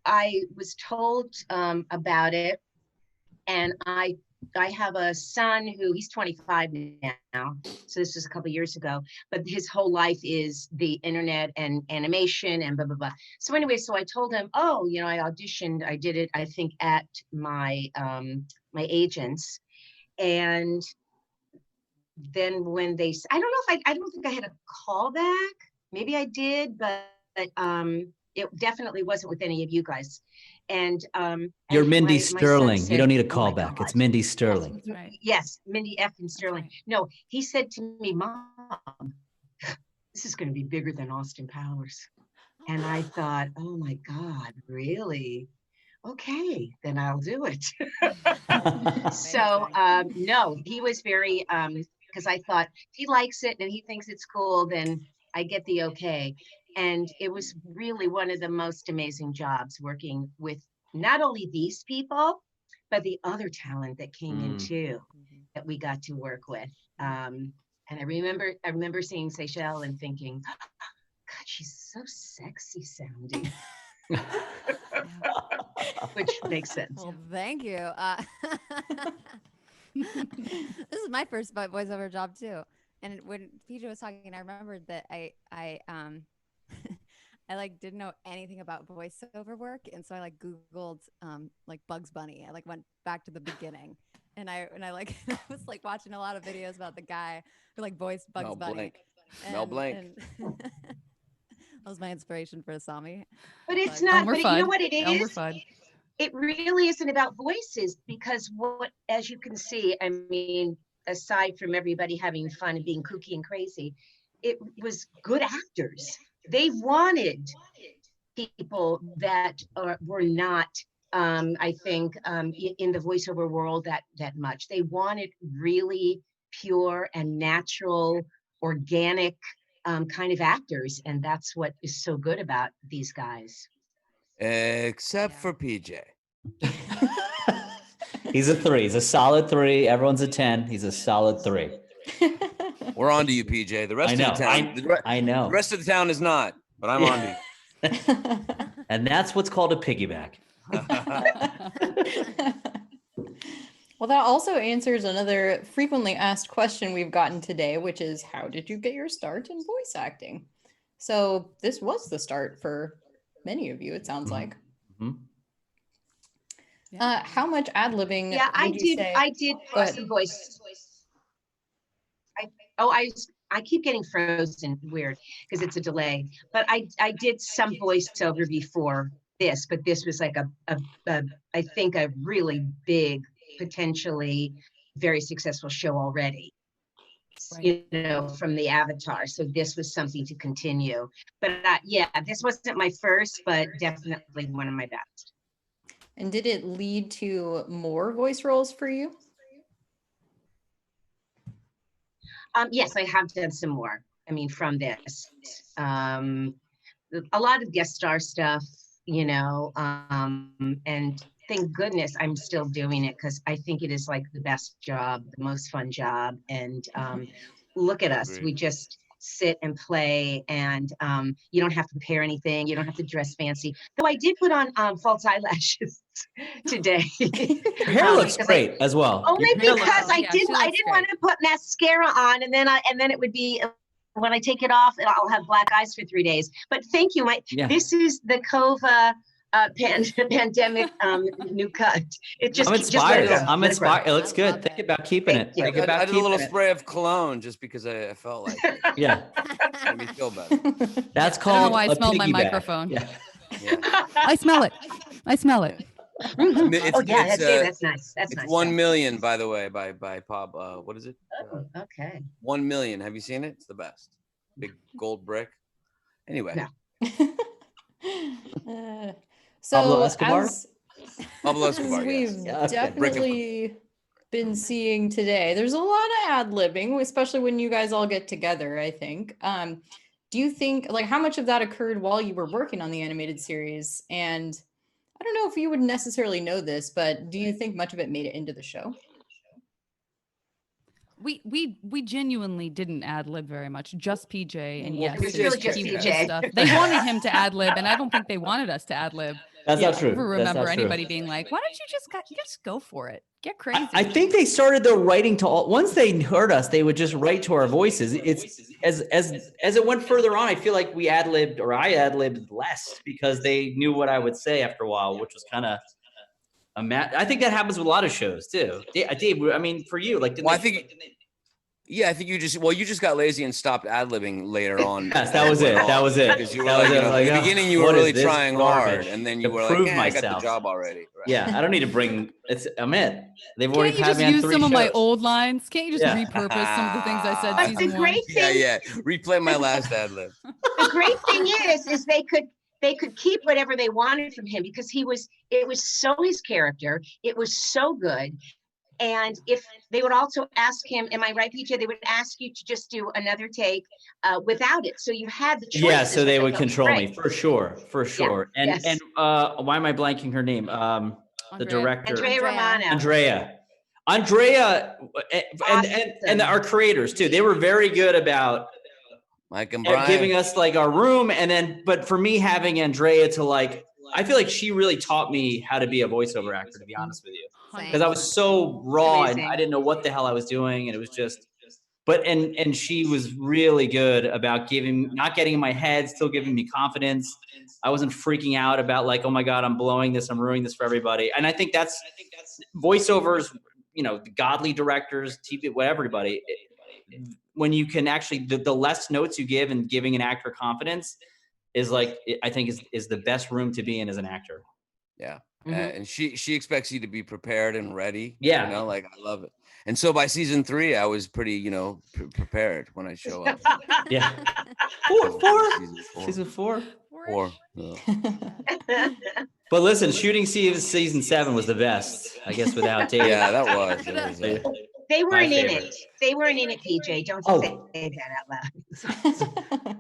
I was told about it, and I have a son he's 25 now. So this was a couple years ago, but his whole life is the internet and animation and blah, blah, blah. So anyway, so I told him, I auditioned. I did it, I think, at my agent's. And then when I don't think I had a call back. Maybe I did, but it definitely wasn't with any of you guys. And you're and Mindy my Sterling. son You don't need a said, call "Oh my back. God." It's Mindy Sterling. Yes, Mindy effing Sterling. right. No, he said to me, "Mom, this is going to be bigger than Austin Powers." And I thought, "Oh my God, really? Okay, then I'll do it." So no, he was very because I thought if he likes it and he thinks it's cool, then I get the okay. And it was really one of the most amazing jobs working with not only these people, but the other talent that came in too, that we got to work with. And I remember seeing Seychelle and thinking, God, she's so sexy sounding. Which makes sense. Well, thank you. This is my first voiceover job too. And when PJ was talking, I remembered that I like didn't know anything about voiceover work, and so I like Googled like Bugs Bunny. I like went back to the beginning, and I was like watching a lot of videos about the guy who like voiced Bugs Bunny. Mel Blanc. That was my inspiration for Asami. But it's not. But you know what it Elmer is? Fudd. It really isn't about voices, because as you can see, I mean, aside from everybody having fun and being kooky and crazy, it was good actors. They wanted people that were not, I think, in the voiceover world that much. They wanted really pure and natural, organic kind of actors, and that's what is so good about these guys. Except for PJ. He's a 3. He's a solid 3. Everyone's a 10. He's a solid 3. We're on to you, PJ. The rest of the town. I know. The rest of the town is not, but I'm on to you. And that's what's called a piggyback. Well, that also answers another frequently asked question we've gotten today, which is, how did you get your start in voice acting? So this was the start for many of you, it sounds like. How much ad-libbing? Yeah, I did some voice. I keep getting frozen, weird, because it's a delay. But I did some voiceover before this, but this was like I think a really big, potentially very successful show already. Right. You know, from the Avatar. So this was something to continue. But yeah, this wasn't my first, but definitely one of my best. And did it lead to more voice roles for you? Yes, I have done some more. I mean, from this, a lot of guest star stuff, and thank goodness I'm still doing it because I think it is like the best job, the most fun job. And look at us, we just sit and play, and you don't have to prepare anything. You don't have to dress fancy. Though I did put on false eyelashes today. Your hair looks great as well. Only Your hair because I yeah, she didn't looks want to put mascara on, and then it would be when I take it off, I'll have black eyes for 3 days. But thank you, this is the Kova pandemic new cut. It just I'm inspired. let it go. I'm Let it grow. inspired. It looks good. Think about keeping Thank it. you. Think about I did a little keeping it. spray of cologne just because I felt like it. Yeah, Made me feel better. that's I don't called know why I a smelled my piggy bank. microphone. Yeah. Yeah. I smell it. I smell it. Oh yeah, that's nice. That's It's nice. 1 million, by the way, by Pop. What is it? Oh, okay. 1 million. Have you seen it? It's the best. Big gold brick. Anyway. No. Pablo So Escobar? Pablo as Escobar, we've yes. Yeah, okay. definitely been seeing today, there's a lot of ad-libbing, especially when you guys all get together, I think. Do you think, like, how much of that occurred while you were working on the animated series? And I don't know if you would necessarily know this, but do you think much of it made it into the show? We genuinely didn't ad lib very much, just PJ, and Well, yes, PJ's it was just cute PJ. stuff. They wanted him to ad lib, and I don't think they wanted us to ad lib. That's not true. I never That's remember not true. anybody being like, "Why don't you just go for it, get crazy?" I think they started their writing to all. Once they heard us, they would just write to our voices. It's as it went further on. I feel like we ad libbed, or I ad libbed less because they knew what I would say after a while, which was kind of I think that happens with a lot of shows too. Dave, I mean, for you, like, Well, I think you just got lazy and stopped ad-libbing later on. Yes, that was it. That was it. Because you were That was like, it. Like, in the oh, beginning, you were what is really this trying garbage hard, and then to you were prove like, I got the myself. job already. Right. Yeah, I don't need to bring. I'm in. They've already Can't you had just me on use 3 some of my shows. old lines? Can't you just Yeah. repurpose some of the things I said But season the one? great thing, Yeah. Replay my last ad-lib. the great thing is they could keep whatever they wanted from him because it was so his character. It was so good. And if they would also ask him, am I right, PJ? They would ask you to just do another take without it. So you had the choice. Yeah, so they would control me for sure. And yes. and why am I blanking her name? The Andrea. director, Andrea Romano. Andrea, and our creators too. They were very good about Mike and Brian giving us like our room, and then but for me having Andrea to like, I feel like she really taught me how to be a voiceover actor, to be honest with you, because I was so raw and I didn't know what the hell I was doing, and it was just. But and she was really good about not getting in my head, still giving me confidence. I wasn't freaking out about like, oh my God, I'm blowing this, I'm ruining this for everybody. And I think that's voiceovers, the godly directors, TV, whatever, everybody. When you can actually, the less notes you give and giving an actor confidence is like, I think is the best room to be in as an actor. Yeah. And she expects you to be prepared and ready. Yeah. Like, I love it. And so by season 3, I was pretty, prepared when I show up. Yeah. Season 4. 4. But listen, shooting season 7 was the best, I guess, without Dave. Yeah, that was. They weren't in it. They weren't in it, PJ. Don't say that out loud.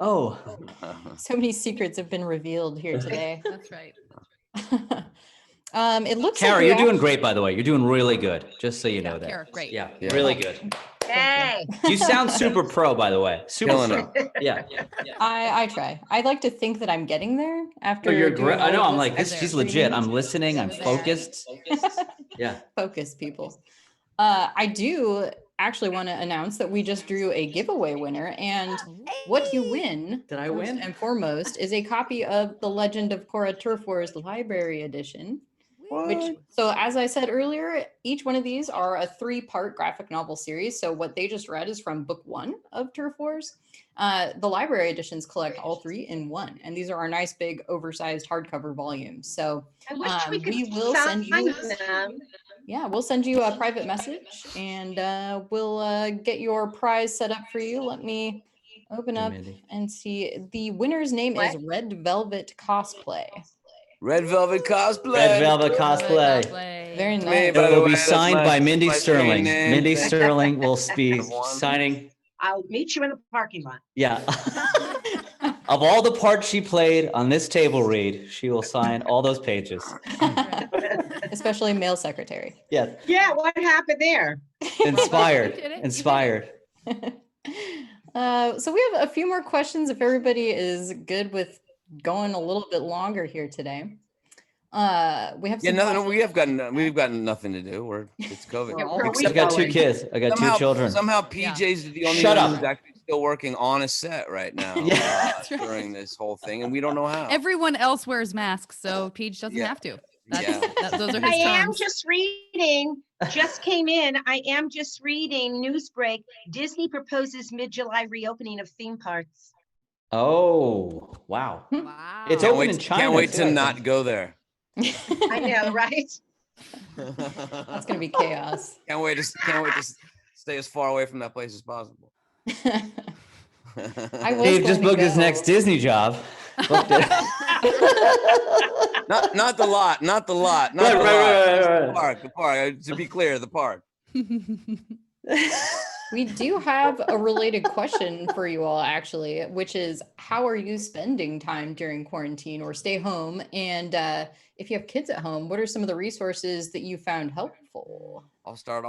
Oh. So many secrets have been revealed here today. That's right. It looks Kara, like you're doing great, by the way. You're doing really good. Just so you know that. Kara, great. Yeah, really good. Hey. You sound super pro, by the way. Super Killing pro. Yeah. I try. I'd like to think that I'm getting there after. You're doing great. I all know. of I'm like, this she's legit. I'm listening. I'm focused. Yeah. Focus, people. I do actually want to announce that we just drew a giveaway winner, and what you win, Did I first win? and foremost, is a copy of the Legend of Korra Turf Wars Library Edition. So as I said earlier, each one of these are a 3-part graphic novel series. So what they just read is from book 1 of Turf Wars. The library editions collect all 3 in one, and these are our nice big oversized hardcover volumes. So I wish we could we will send you. them. Yeah, we'll send you a private message, and we'll get your prize set up for you. Let me open up and see. The winner's name is Red Velvet Cosplay. Red Velvet Cosplay. Red Velvet Cosplay. Very Hey, nice. by It the will way, be that's signed by Mindy my Sterling. screen name. Mindy Thank Sterling will be Everyone. signing I'll meet you in the parking lot. Yeah. Of all the parts she played on this table read, she will sign all those pages. Especially male secretary. Yeah. Yeah, what happened there? Inspired. You did it. Inspired. So we have a few more questions if everybody is good with going a little bit longer here today. We have Yeah, some no, questions. we've got nothing to do. It's COVID. Yeah, where are we I've got two going? kids. I got two children. Somehow PJ's the only Shut one up. who's actually still working on a set right now Yeah. during this whole thing, and we don't know how. Everyone else wears masks, so Peach doesn't Yeah. have to. Yeah. Those are I his am terms. just reading, just came in. I am just reading Newsbreak. Disney proposes mid-July reopening of theme parks. Oh, wow. Wow. It's Can't open wait, in China. can't wait too, to I think. not go there. I know, right? That's gonna be chaos. Can't wait to stay as far away from that place as possible. I was Dave just going to booked his go. next Disney job. Booked it. Not the lot, not the lot, not Right, the right, lot. right, Just right, the park, the park. To be clear, the park. We do have a related question for you all, actually, which is how are you spending time during quarantine or stay home? And if you have kids at home, what are some of the resources that you found helpful? I'll start.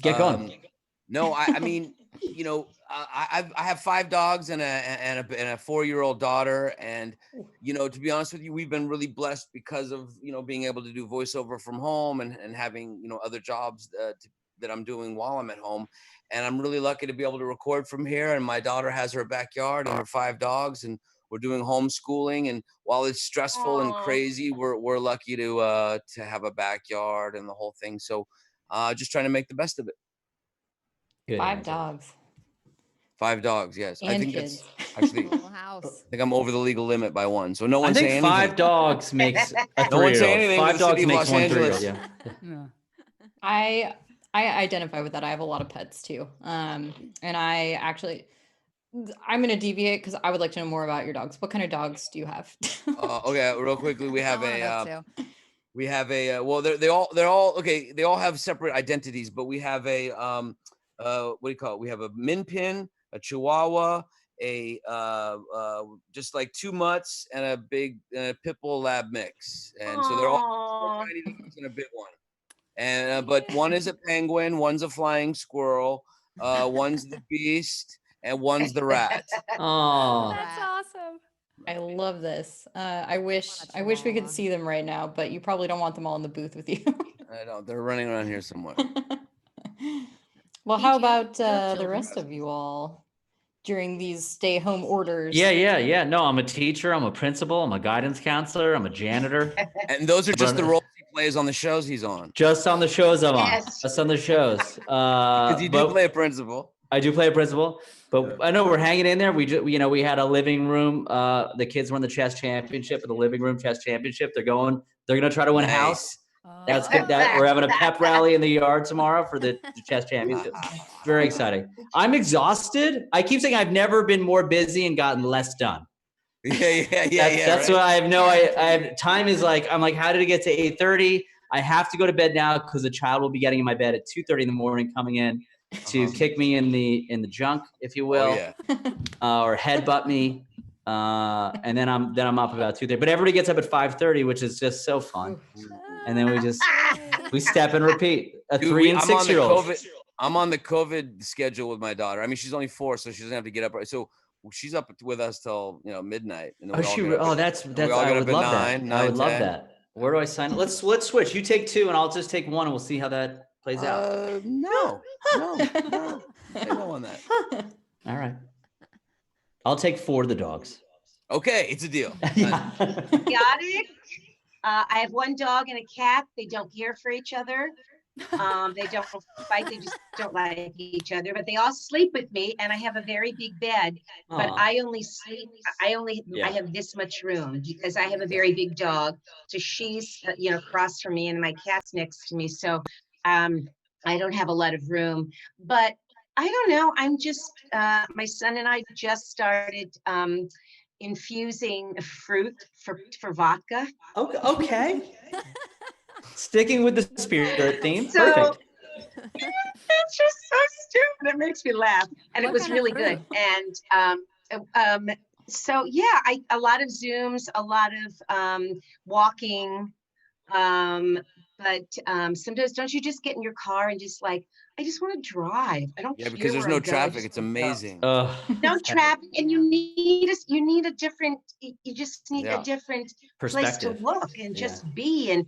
Get going. No, I mean, you know, I have 5 dogs and a 4-year-old daughter, and you know, to be honest with you, we've been really blessed because of being able to do voiceover from home and having other jobs that I'm doing while I'm at home, and I'm really lucky to be able to record from here. And my daughter has her backyard and her 5 dogs, and we're doing homeschooling. And while it's stressful and crazy, we're lucky to have a backyard and the whole thing. So just trying to make the best of it. Good 5 answer. dogs 5 dogs, yes. I and think kids. that's actually. Full house. I think I'm over the legal limit by 1. So no I one say think anything. 5 dogs makes a No one say 3-year-old. anything to 5 the dogs city of makes Los 1 Angeles. 3-year-old. Yeah. I identify with that. I have a lot of pets too. And I'm going to deviate because I would like to know more about your dogs. What kind of dogs do you have? Okay, real quickly, we have I wanna know too. we have a well, they're all okay. They all have separate identities, but we have a what do you call it? We have a Min Pin, a Chihuahua, a just like 2 mutts, and a big Pit Bull Lab mix, and so they're all Aw. tiny dogs and a big one. And but one is a penguin, one's a flying squirrel, one's the beast, and one's the rat. Oh. That's awesome. I love this. I wish we could chihuahua. see them right now, but you probably don't want them all in the booth with you. I don't. They're running around here somewhere. Well, how Each about have the children. rest of you all during these stay-home orders? Yeah. No, I'm a teacher. I'm a principal. I'm a guidance counselor. I'm a janitor. And those are just the Run- roles he plays on the shows he's on. Just on the shows I'm on. Yes. Just on the shows. Because you do But play a principal. I do play a principal, but I know we're hanging in there. We had a living room. The kids won the chess championship at the living room chess championship. They're going to try to win a Nice. house. That's good. That we're having a pep rally in the yard tomorrow for the chess championship. Very exciting. I'm exhausted. I keep saying I've never been more busy and gotten less done. That's what I have. I have time is like, I'm like, how did it get to 8:30? I have to go to bed now because the child will be getting in my bed at 2:30 in the morning, coming in to kick me in the junk, if you will, or headbutt me. And then I'm up about 2:30. But everybody gets up at 5:30, which is just so fun. And then we step and repeat. A 3 and 6-year-old. I'm on the COVID schedule with my daughter. I mean, she's only 4, so she doesn't have to get up. So she's up with us till midnight. And then That's I would love that. I would love that. Where do I sign up? Let's switch. You take 2 and I'll just take 1 and we'll see how that plays out. No. I know on that. All right. I'll take 4 of the dogs. Okay, it's a deal. Yeah. Got it. I have 1 dog and a cat. They don't care for each other. They don't fight. They just don't like each other. But they all sleep with me, and I have a very big bed. But Aw. I only sleep. I have this much room because I have a very big dog. So she's across from me, and my cat's next to me. So I don't have a lot of room. But I don't know. I'm just my son and I just started infusing fruit for vodka. Okay. Sticking with the spirit theme. So Perfect. it's just so stupid. That makes me laugh, and it was really good. And so yeah, a lot of Zooms, a lot of walking. But sometimes don't you just get in your car and just like, I just want to drive. I don't Yeah, care because there's where I no go, I traffic. just It's wanna go. amazing. No traffic, and you need a different. You just need a Yeah. different place to Perspective. look and just be. And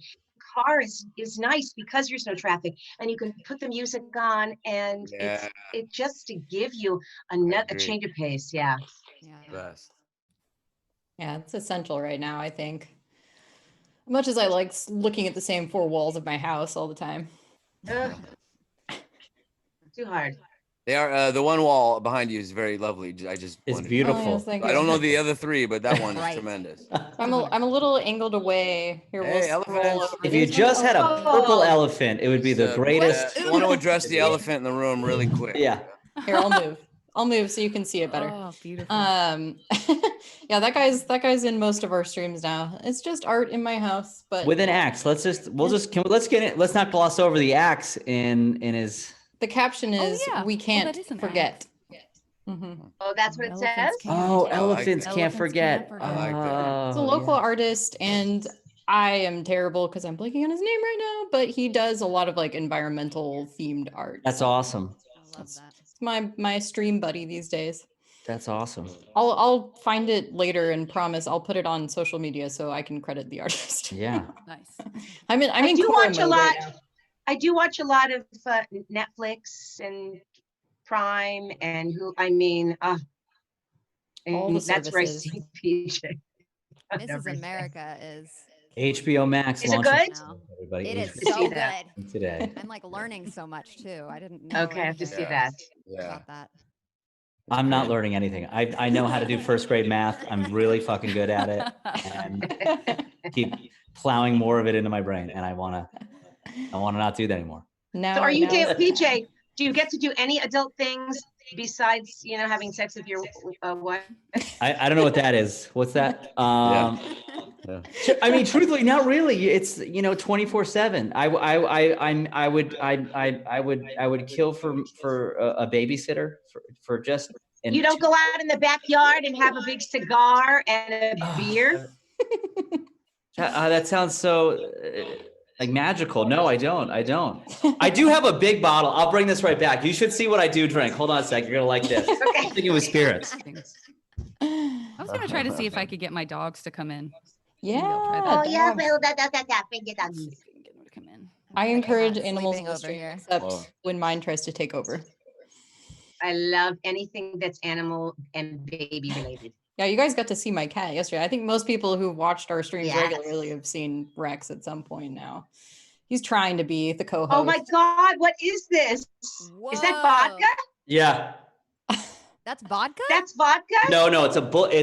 car is nice because there's no traffic, and you can put the music on, and it just to give you a change of pace. Yeah. Best. Yeah, it's essential right now, I think. Much as I like looking at the same four walls of my house all the time. Ugh. Too hard. They are the one wall behind you is very lovely. It's wondered. beautiful. Oh, yes, thank I you. don't know the other three, but that one is Right. tremendous. I'm a little angled away. Here, Hey, we'll scroll elephants. over If you this just one. had a purple elephant, it would be the greatest. You want to address the elephant in the room really quick? Yeah. Here, I'll move so you can see it better. Oh, beautiful. Yeah, that guy's in most of our streams now. It's just art in my house, but With an axe. Let's get it. Let's not gloss over the axe in his. the caption is yeah. we Well, can't that is an forget. Mhm. Oh, that's what it says. Oh, I like elephants that. can't forget. I like that. It's a local artist, and I am terrible because I'm blanking on his name right now, but he does a lot of like environmental themed art. That's awesome. I love that. It's my stream buddy these days. That's awesome. I'll find it later and promise I'll put it on social media so I can credit the artist. Yeah. Nice. I'm in I do Korra watch a mode lot. right now. I do watch a lot of Netflix and Prime and All the that's where I services. see PJ. Mrs. America is HBO Max. Is it launching good? now. Everybody, It is HBO so that. good. today. I'm like learning so much too. I didn't know Okay, I have to anything see that. Yeah. about that. I'm not learning anything. I know how to do first grade math. I'm really fucking good at it, and keep plowing more of it into my brain. And I wanna not do that anymore. Now, So are you, now- PJ? Do you get to do any adult things besides having sex with your wife? I don't know what that is. What's that? Yeah. I mean, truthfully, not really. It's 24/7. I would kill for a babysitter for just. You don't go out in the backyard and have a big cigar and a beer? That sounds so like magical. No, I don't. I do have a big bottle. I'll bring this right back. You should see what I do drink. Hold on a sec. You're gonna like this. I'm thinking with spirits. I was gonna try to see if I could get my dogs to come in. Yeah. Oh yeah, well, See if I can get them to come in. I encourage not animals sleeping in the over stream, here. except Oh. when mine tries to take over. I love anything that's animal and baby related. Yeah, you guys got to see my cat yesterday. I think most people who watched our streams Yes. regularly have seen Rex at some point now. He's trying to be the co-host. Oh my God, what is this? Is that vodka? Yeah. That's vodka? That's vodka? No, it's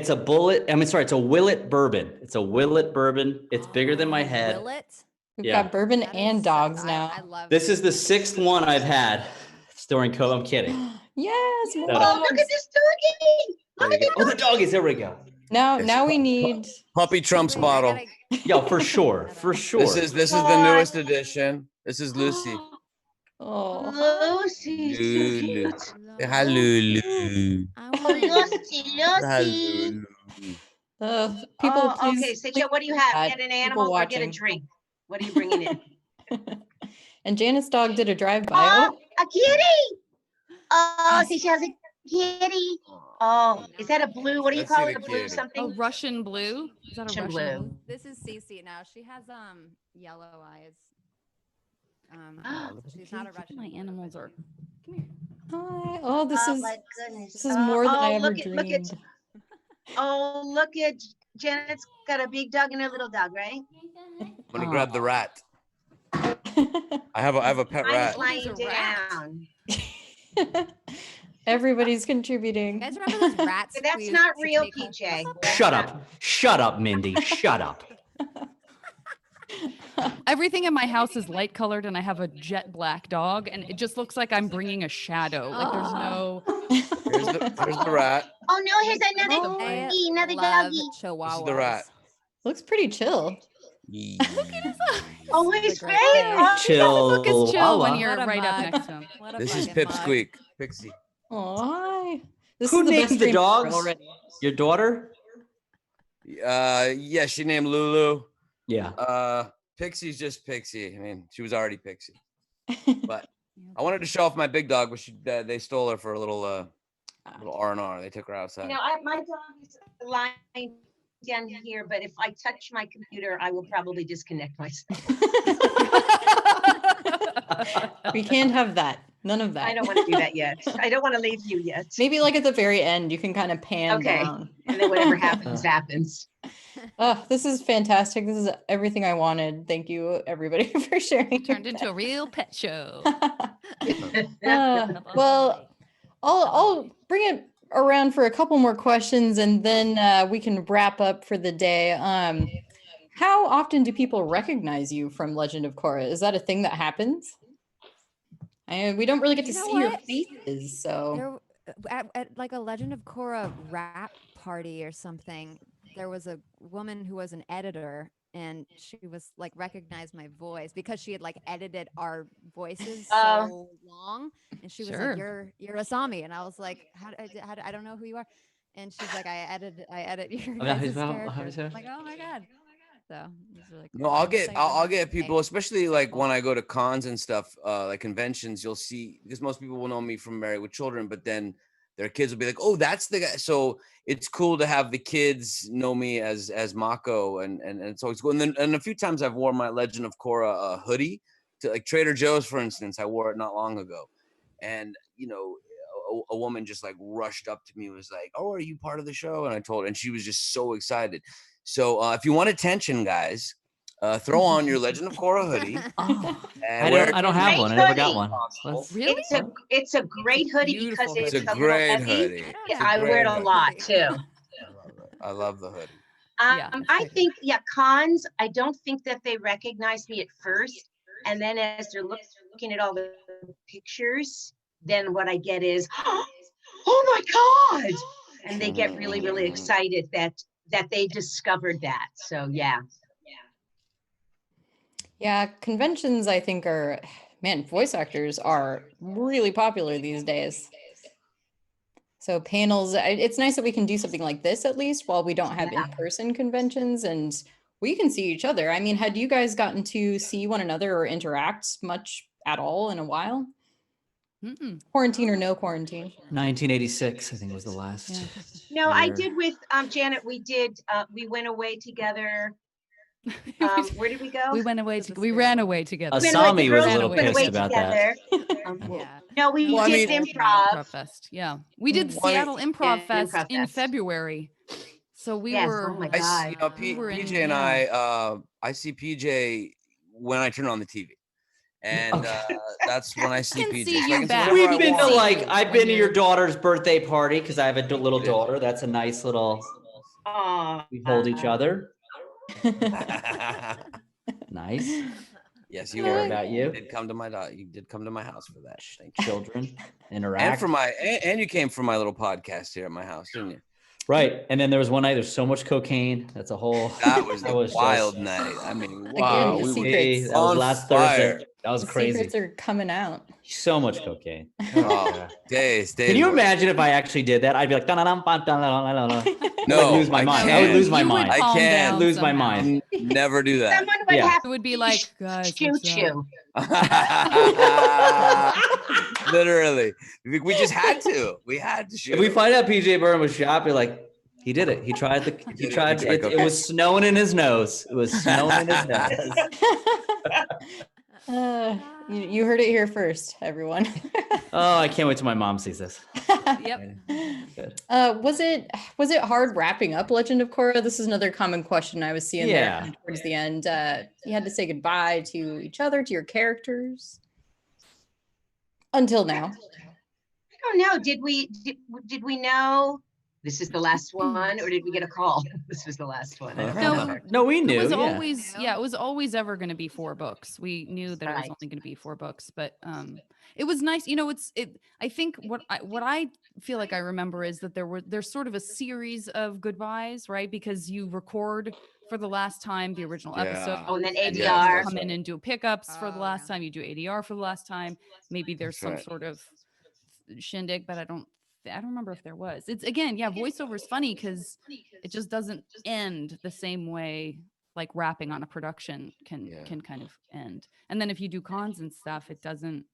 a bullet. I mean, sorry, it's a Willet bourbon. It's a Willet bourbon. It's bigger than my head. Will it? We've Yeah. got bourbon That and is- dogs I now. love This is the 6th one I've had during COVID. I'm kidding. Yes. more No, no. Oh, look dogs. at this doggy. There Look you at go. Oh, the doggies. There we go. Now we need. Puppy Trump's Wait, I bottle. gotta- Yo, for sure. For sure. This is the newest edition. This is Lucy. Oh, Lucy. Lulu. So cute. Say hi, Lulu. I Oh, want Lucy, Hi, Lucy. Lulu. people, Oh, please. okay, please Seychelle, what do you have? chat. Get an People animal or get a watching. drink? What are you bringing in? And Janet's dog did a drive-by. Oh, a kitty. Oh, Seychelle's a kitty. Oh, is that a blue? What do you Let's see call the it? A blue kitty. something? Oh, Russian blue? Is that a Russian Russian blue. blue? This is Cece now. She has yellow eyes. So she's not a Russian. My blue, animals but are. she- Hi. Oh, this Oh is my goodness. this is more than I ever look at, dreamed. oh, look at Janet's got a big dog and a little dog, right? I'm gonna grab the rat. I have a pet Mine's rat. lying There's a rat. down. Everybody's You contributing. guys remember those rats? But that's we used not to real, take home? PJ. Shut up. Shut up, Mindy. Shut up. Everything in my house is light colored, and I have a jet black dog, and it just looks like I'm bringing a shadow. Like there's no. Here's the rat. Oh no, here's another I doggy, another love doggy. chihuahuas. This is the rat. Looks pretty chill. Oh, He's he's a great. great guy. Oh, Chill. Look is chill when Walla. you're What a right up mug. next to him. What a This is fucking mug. Pipsqueak. Pixie. Oh, this Who is the named best the dream dogs? already. Your daughter? Yeah, she named Lulu. Yeah. Pixie's just Pixie. I mean, she was already Pixie. But I wanted to show off my big dog, but they stole her for a little R&R. They took her outside. My dog is lying down here, but if I touch my computer, I will probably disconnect myself. We can't have that. None of that. I don't want to do that yet. I don't want to leave you yet. Maybe like at the very end, you can kind of pan Okay. down. And then whatever happens, happens. Oh, this is fantastic. This is everything I wanted. Thank you, everybody, for sharing. Turned into a real pet show. Well, I'll bring it around for a couple more questions, and then we can wrap up for the day. How often do people recognize you from Legend of Korra? Is that a thing that happens? We don't really get to You know see your what? faces, so. At like a Legend of Korra rap party or something, there was a woman who was an editor, and she was like recognized my voice because she had like edited our voices so long, and she was like, "You're Asami," and I was like, "How? I don't know who you are," and she's like, "I edit your guys' characters." I'm like, "Oh my god!" So these are like, No, I'll get people, especially like when I go to cons and stuff, like conventions, you'll see, because most people will know me from Married with Children, but then their kids will be like, "Oh, that's the guy." So it's cool to have the kids know me as Mako, and it's always cool. And then a few times I've worn my Legend of Korra hoodie to like Trader Joe's, for instance. I wore it not long ago, and a woman just like rushed up to me, was like, "Oh, are you part of the show?" And I told her, and she was just so excited. So if you want attention, guys, throw on your Legend of Korra hoodie. I don't have one. I never got one. Really? It's a great hoodie because It's a little great heavy. hoodie. I wear it a lot too. I love the hoodie. I think, cons, I don't think that they recognize me at first. And then as they're looking at all the pictures, then what I get is, oh my God. And they get really, really excited that they discovered that. So yeah. Yeah, conventions I think are, man, voice actors are really popular these days. So panels, it's nice that we can do something like this at least while we don't have in-person conventions and we can see each other. I mean, had you guys gotten to see one another or interact much at all in a while? Quarantine or no quarantine? 1986, I think was the last. No, I did with Janet. We did. We went away together. Where did we go? We ran away together. Asami was a little pissed about that. No, we did improv. Fest. Yeah, we did Seattle Improv Fest in February. So we were. Oh my God. PJ and I see PJ when I turn on the TV. And that's when I see PJ. See you back. We've been to I've been to your daughter's birthday party because I have a little daughter. That's a nice little. We hold each other. Nice. Yes, you Care were. about you. You did come to my You did come to my house for that. Thank you. Children interact. And you came for my little podcast here at my house, didn't you? Right. And then there was one night, there's so much cocaine. That's a whole. That was a wild night. I mean, wow. Again, that was last Thursday. That was crazy. Secrets are coming out. So much cocaine. Oh, days. Can you imagine if I actually did that? I'd be like, no, lose my mind. I would lose my mind. I can't lose my mind. Never do that. Someone would have It would be like, guys, choo. Literally, we just had to. We had to shoot. If we find out PJ Byrne was shot, we're like, he did it. He tried. It was snowing in his nose. It was snowing in his nose. You heard it here first, everyone. Oh, I can't wait till my mom sees this. Yep. Good. Was it hard wrapping up Legend of Korra? This is another common question I was seeing there towards the end. You had to say goodbye to each other, to your characters. Until now. I don't know. Did we know this is the last one, or did we get a call? This was the last one. No, we knew. It was always ever going to be 4 books. We knew that it was only going to be 4 books, but it was nice. I think what I feel like I remember is that there's sort of a series of goodbyes, right? Because you record for the last time the original episode. Oh, and then ADR. Come in and do pickups for the last time. You do ADR for the last time. Maybe there's some sort of shindig, but I don't remember if there was. It's again, yeah, voiceover is funny because it just doesn't end the same way like rapping on a production can kind of end. And then if you do cons and stuff, it doesn't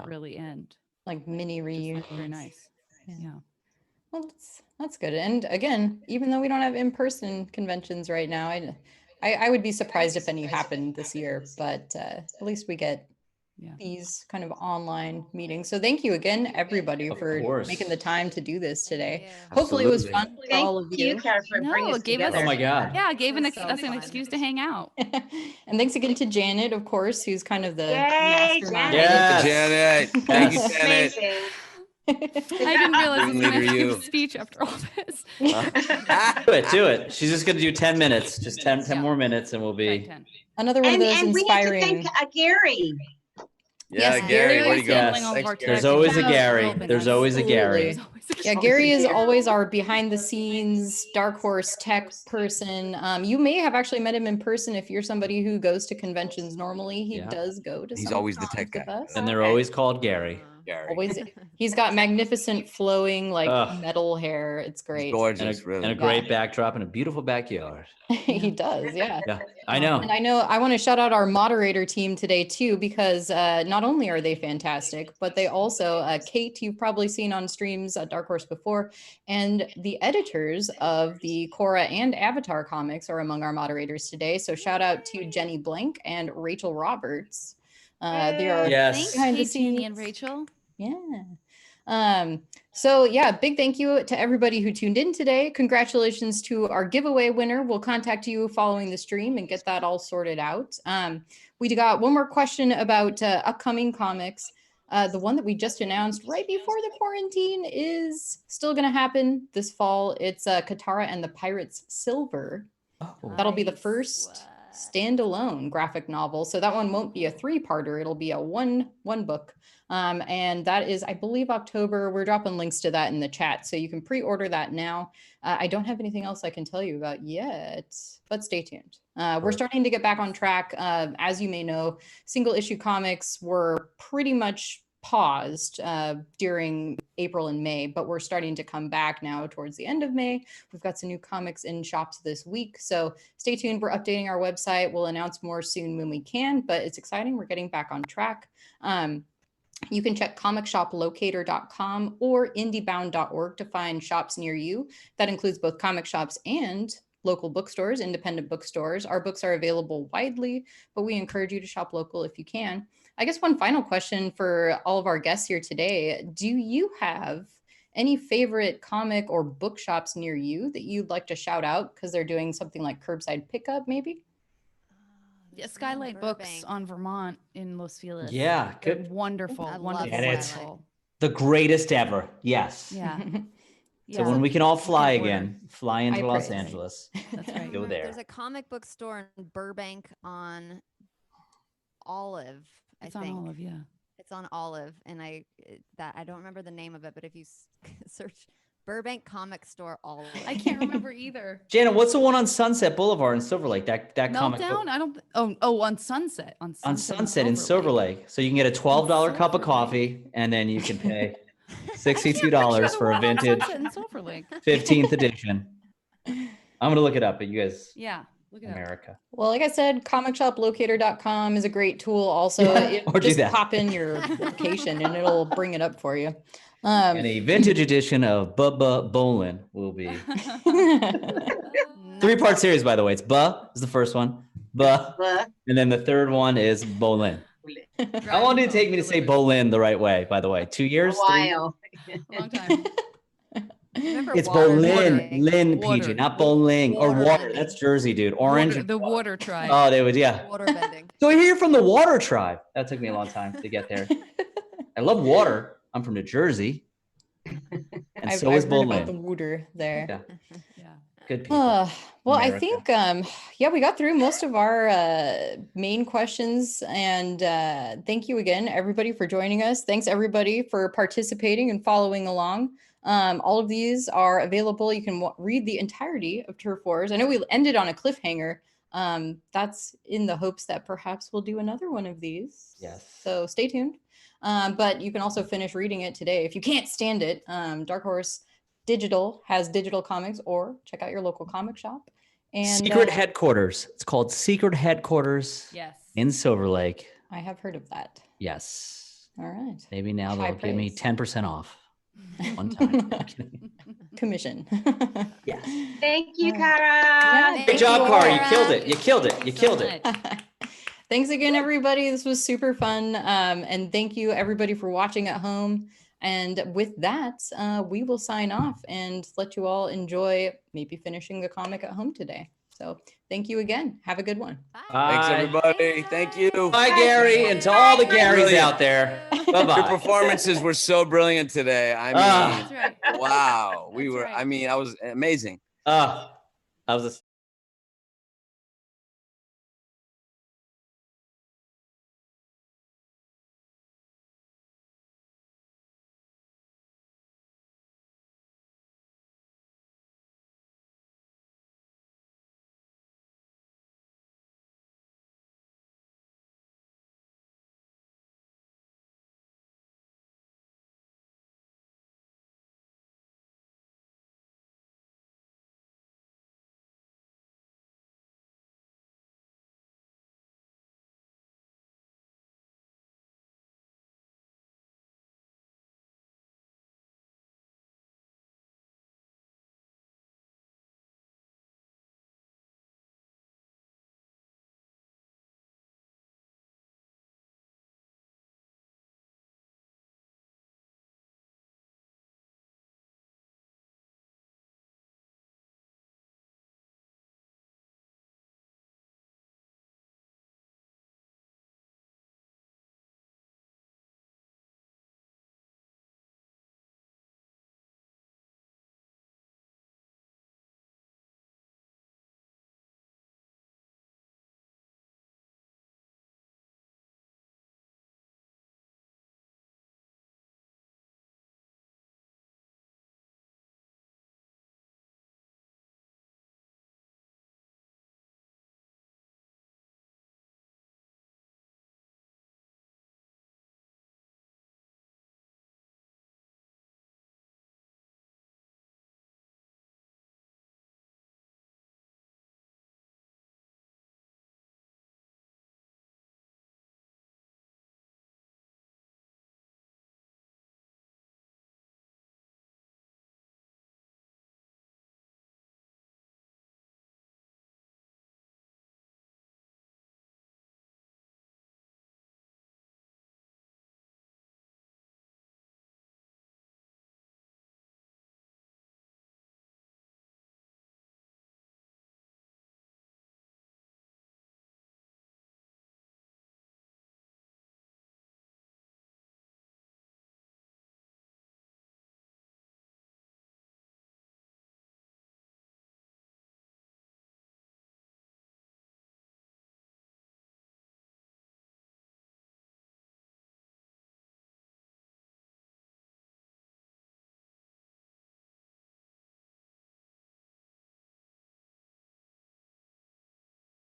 really end. Like mini reunions. Very nice. Yeah. Well, that's good. And again, even though we don't have in-person conventions right now, I would be surprised if any happened this year, but at least we get these kind of online meetings. So thank you again, everybody, for making the time to do this today. Hopefully it was fun for all of you. Thank you, Kara, for bringing us together. Oh my God. Yeah, it gave us so an fun. excuse to hang out. And thanks again to Janet, of course, who's kind of the Yay, mastermind. Yes. Janet. Thank you, Janet. Amazing. I didn't realize I was going to have to give a speech after all this. Do it. She's just going to do 10 minutes, just 10 more minutes, and we'll be. Another one of those And we have to inspiring. thank Gary. Yeah, Yes, Gary, where you Gary's going? handling all of our Thanks, There's tech always a and Gary. helping There's us. always a Gary. Absolutely. Yeah, Gary is always our behind the scenes Dark Horse tech person. You may have actually met him in person if you're somebody who goes to conventions normally. He does go to He's some always the cons tech with guy. us. And they're always called Gary. Gary. Always, he's got magnificent flowing like Ugh. metal hair. It's He's great. gorgeous, really. And a great backdrop and a beautiful backyard. He does, yeah. Yeah, I know. And I want to shout out our moderator team today too, because not only are they fantastic, but they also, Kate, you've probably seen on streams at Dark Horse before, and the editors of the Korra and Avatar comics are among our moderators today. So shout out to Jenny Blank and Rachel Roberts. They are Yes. behind the Hey, Jenny and scenes. Rachel. Yeah. So yeah, big thank you to everybody who tuned in today. Congratulations to our giveaway winner. We'll contact you following the stream and get that all sorted out. We got one more question about upcoming comics. The one that we just announced right before the quarantine is still going to happen this fall. It's Katara and the Pirates Silver. That'll be the first standalone graphic novel. So that one won't be a 3-parter. It'll be a one book. And that is, I believe, October. We're dropping links to that in the chat, so you can pre-order that now. I don't have anything else I can tell you about yet, but stay tuned. We're starting to get back on track. As you may know, single issue comics were pretty much paused during April and May, but we're starting to come back now towards the end of May. We've got some new comics in shops this week, so stay tuned. We're updating our website. We'll announce more soon when we can, but it's exciting. We're getting back on track. You can check comicshoplocator.com or indiebound.org to find shops near you. That includes both comic shops and local bookstores, independent bookstores. Our books are available widely, but we encourage you to shop local if you can. I guess one final question for all of our guests here today. Do you have any favorite comic or book shops near you that you'd like to shout out because they're doing something like curbside pickup maybe? Yeah, Skylight Books on Vermont in Los Feliz. Yeah, They're good. wonderful, I love wonderful, And it's wonderful. the greatest ever. Yes. Yeah. So Yeah. when we can all fly order. again, fly into I Los pray. Angeles. That's right. Go there. There's a comic book store in Burbank on Olive. It's I on think Olive, yeah. it's on Olive, and I don't remember the name of it, but if you search Burbank Comic Store Olive, I can't remember either. Janet, what's the one on Sunset Boulevard in Silver Lake? That comic book Meltdown? I don't. Oh, on Sunset. On on Sunset, Sunset in Silver Lake. So you can get a $12 cup of Silver Lake. coffee, and then you can pay I'm $62 for a on vintage Sunset in Silver Lake. 15th edition. I'm gonna look it up, but you guys, Yeah. Look at America. Well, like I said, comicshoplocator.com is a great tool. Also, Yeah, or do just that. pop in your location and it'll bring it up for you. And a vintage edition of Bubba Bolin will be that. 3-part series, by the way. It's is the first one, and then the third one is Bolin. How long did it take me to say Bolin the right way, by the way? 2 years? A while. A long time. Remember It's water Bolin, bending? Lin Water. PG, not bowling or Water water. bending. That's Jersey, dude. Orange. The water tribe. Oh, they would, yeah. Water bending. So we're here from the Water Tribe. That took me a long time to get there. I love water. I'm from New Jersey, and so is I've heard about the Bolin. water there. Yeah. Yeah. Good people. Well, I America. think, yeah, we got through most of our main questions. And thank you again, everybody, for joining us. Thanks, everybody, for participating and following along. All of these are available. You can read the entirety of Turf Wars. I know we ended on a cliffhanger, That's in the hopes that perhaps we'll do another one of these. Yes. So stay tuned. But you can also finish reading it today. If you can't stand it, Dark Horse Digital has digital comics, or check out your local comic shop. And Secret Headquarters. It's called Secret Headquarters. Yes. In Silver Lake. I have heard of that. Yes. All right. Maybe now High they'll give me praise. 10% off. One time. Commission. Yes. Thank you, Yeah. Kara. Thank Great job, you, Cara. You Cara. killed it. You killed it. You So killed it. much. Thanks again, everybody. This was super fun. And thank you, everybody, for watching at home. And with that, we will sign off and let you all enjoy maybe finishing the comic at home today. So thank you again. Have a good one. Thanks, Bye. everybody. Thank you. Bye, Gary. And to all the Garys Brilliant. out there. Your Bye-bye. performances were so brilliant today. I Ah. mean, That's right. wow. We That's were, right. I mean, I was amazing. That was a